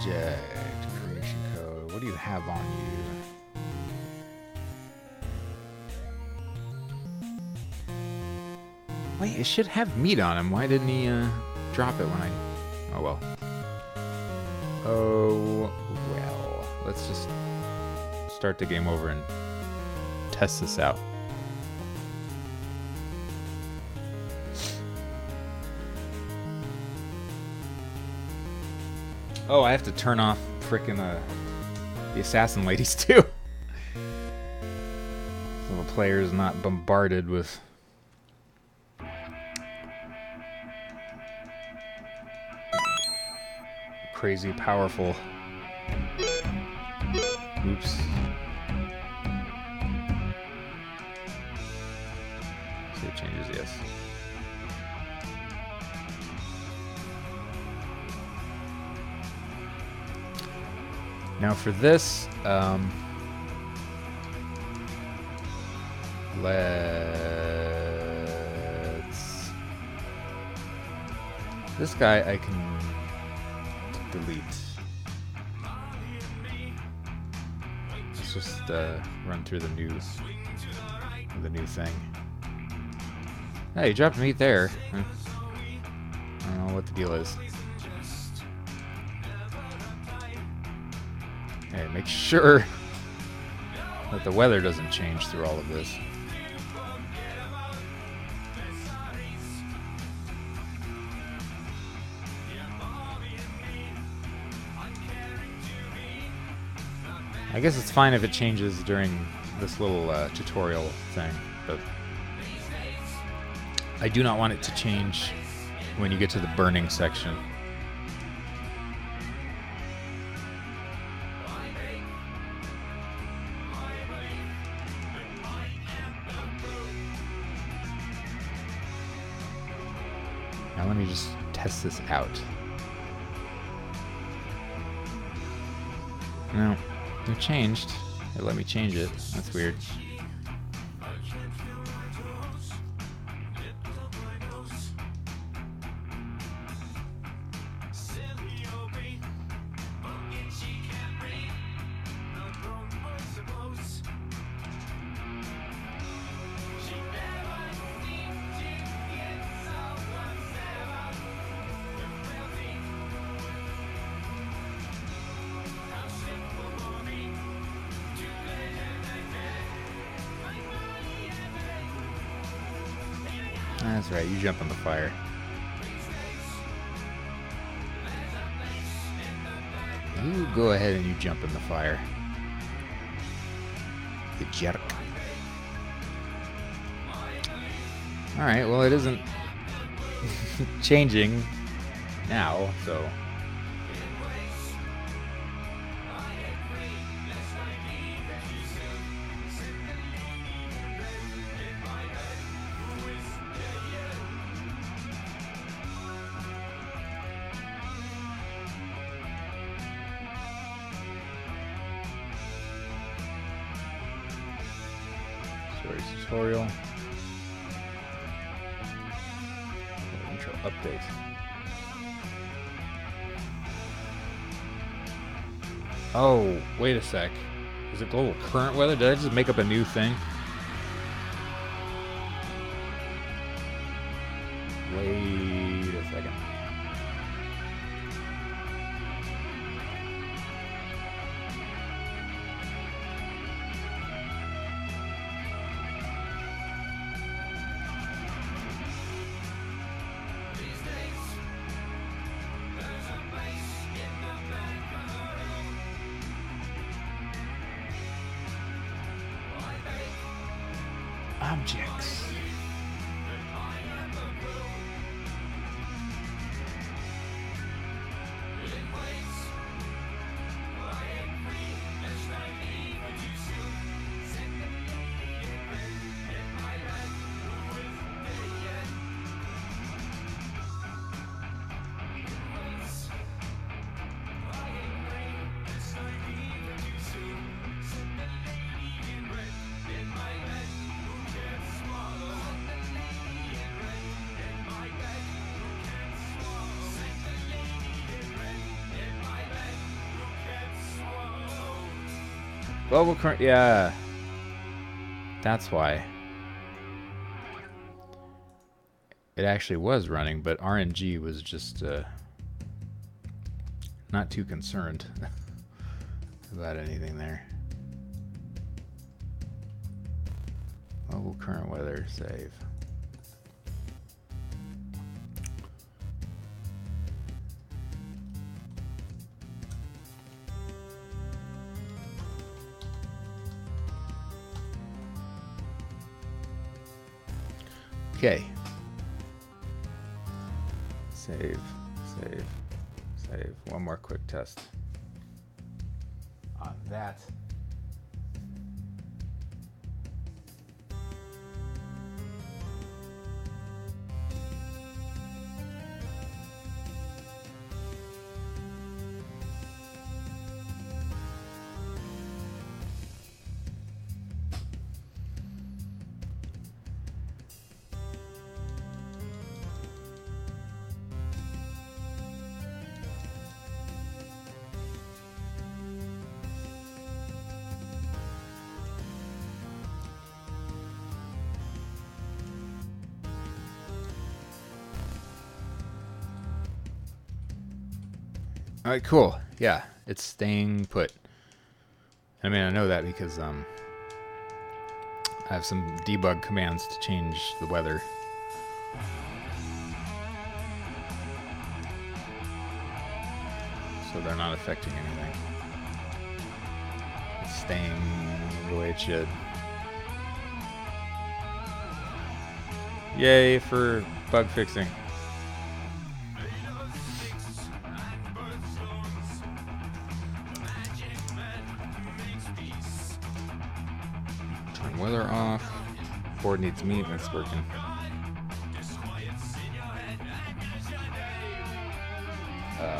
Object. Creation code. What do you have on you? Wait, it should have meat on him. Why didn't he drop it when I... Oh, well. Oh, well. Let's just start the game over and test this out. Oh, I have to turn off frickin' the assassin ladies too. So the player is not bombarded with crazy powerful. Oops. Save changes, yes. Now for this, let's... This guy I can delete. Let's just run through the new thing. Hey, you dropped meat there. I don't know what the deal is. Hey, make sure that the weather doesn't change through all of this. I guess it's fine if it changes during this little tutorial thing, but I do not want it to change when you get to the burning section. Now let me just test this out. No, it changed. It let me change it. That's weird. That's right, you jump in the fire. You go ahead and you jump in the fire. You jerk. Alright, well it isn't changing now, so... Tutorial. Intro update. Oh, wait a sec. Is it global current weather? Did I just make up a new thing? Wait a second. Objects. Global current, yeah. That's why. It actually was running, but RNG was just not too concerned about anything there. Global current weather save. Okay. Save, save, save. One more quick test on that. All right, cool. Yeah, it's staying put. I mean, I know that because I have some debug commands to change the weather. So they're not affecting anything. It's staying the way it should. Yay for bug fixing. Turn weather off. Board needs meat, that's working.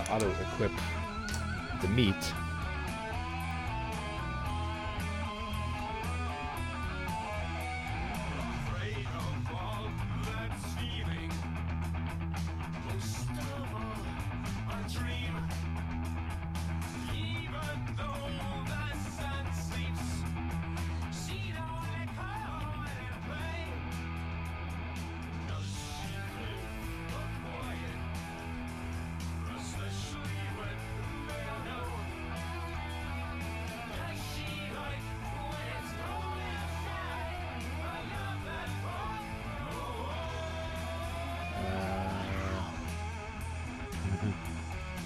Auto equip the meat.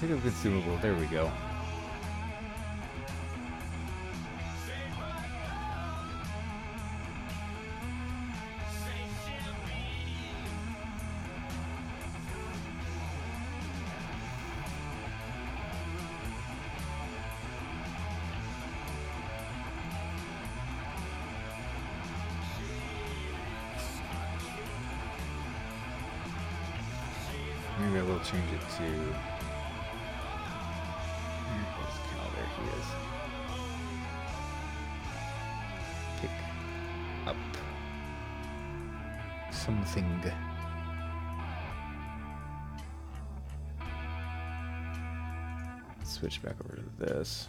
Pick up consumable. There we go. Maybe I will change it to. There he is. Pick up something. Switch back over to this.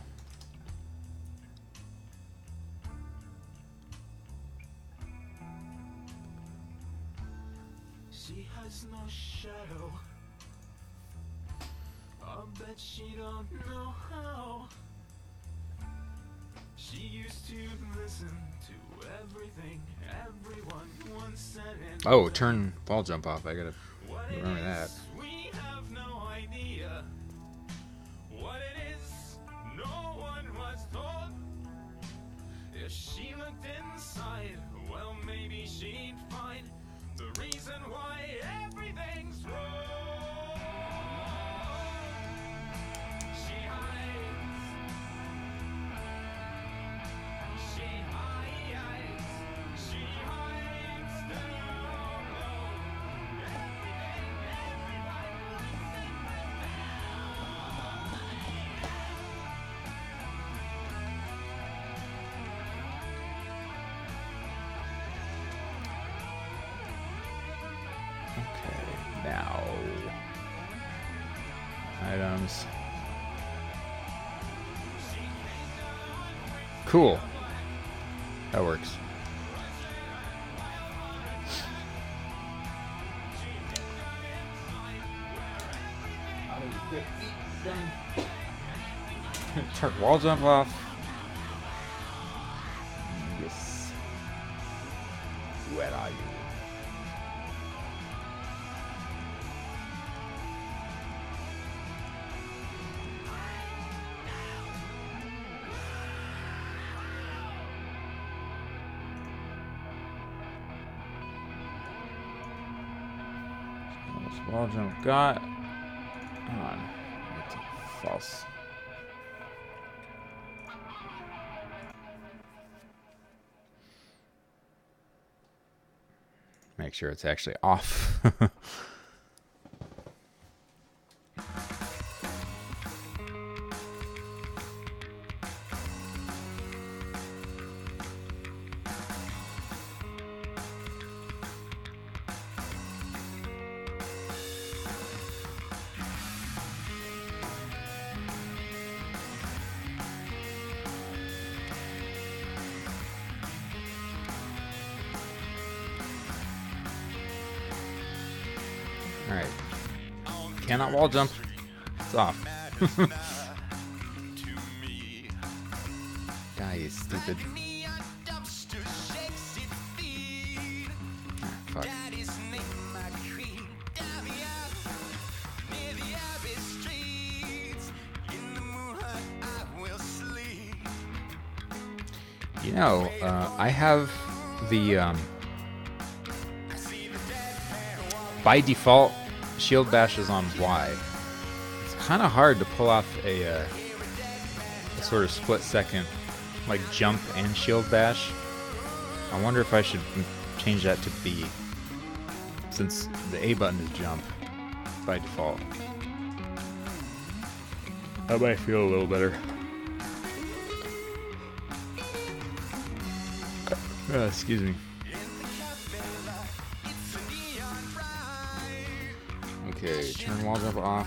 She has no shadow. I bet she don't know how. She used to listen to everything everyone once said. And Oh, turn ball jump off. I gotta what it remember that. is, we have no idea. What it is, no one was told. If she looked inside, well, maybe she'd find the reason why everything's wrong. She hides. She hides. She hides down low. Everything, everybody. Okay, now items. Cool. That works. Turn wall jump off. Yes. Where are you? Wall jump got. Come on. False. Make sure it's actually off. Alright. Cannot wall jump. It's off. Guy is stupid. Ah, fuck. You know, I have the by default shield bash is on Y. It's kind of hard to pull off a sort of split second like jump and shield bash. I wonder if I should change that to B, since the A button is jump by default. That might feel a little better. Excuse me. Okay, turn wall jump off.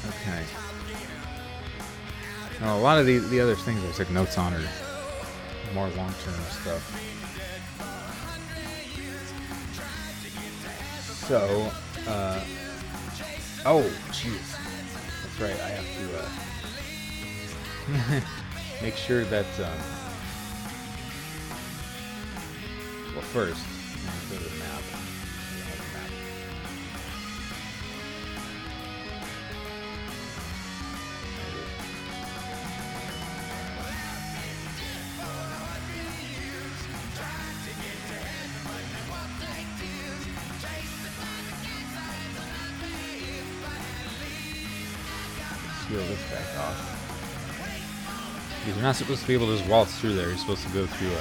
Okay. Now, a lot of the other things I took notes on are more long-term stuff. So, oh, jeez. That's right, I have to, make sure that, well, first, I'm going to go to the map. Seal this back off. Because you're not supposed to be able to just waltz through there. You're supposed to go through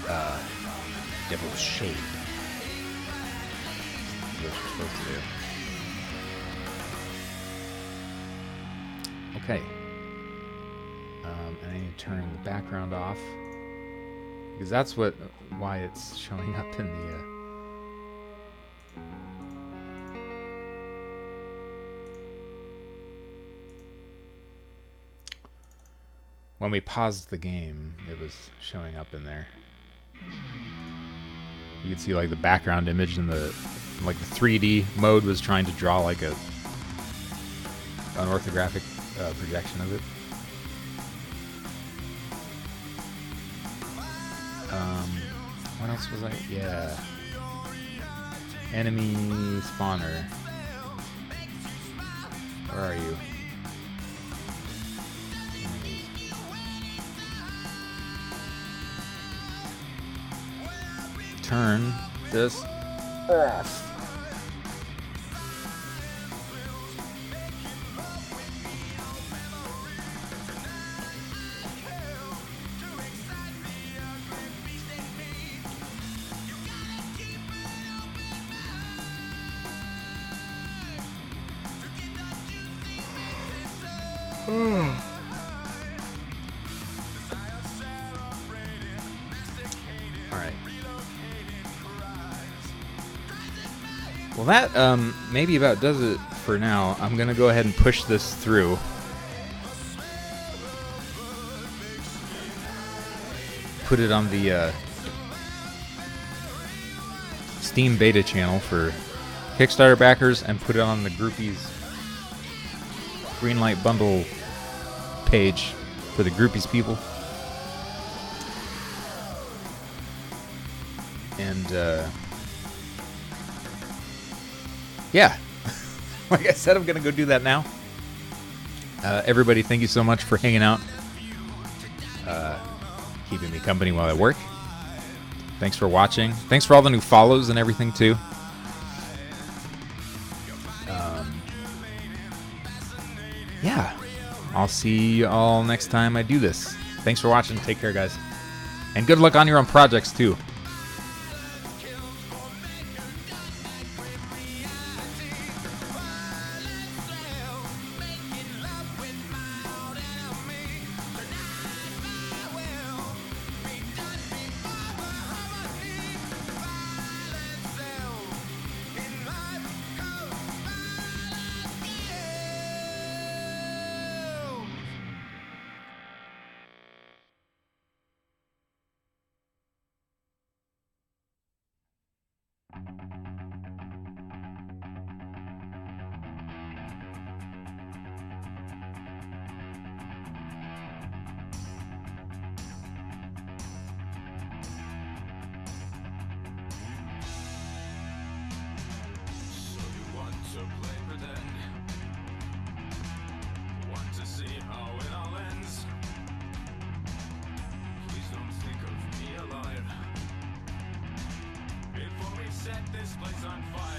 a Devil's Shade. That's what you're supposed to do. Okay. And I need to turn the background off, because that's why it's showing up in the. When we paused the game, it was showing up in there. You could see like the background image in the 3D mode was trying to draw like an orthographic projection of it. What else was I? Yeah. Enemy spawner. Where are you? Turn this off. Well, that maybe about does it for now. I'm gonna go ahead and push this through. Put it on the Steam beta channel for Kickstarter backers, and put it on the Groupies Greenlight bundle page for the Groupies people. And yeah, like I said, I'm gonna go do that now. Everybody, thank you so much for hanging out, keeping me company while I work. Thanks for watching. Thanks for all the new follows and everything too. Yeah, I'll see you all next time I do this. Thanks for watching. Take care, guys, and good luck on your own projects too. So you want to play pretend? Want to see how it all ends? Please don't think of me alive before we set this place on fire.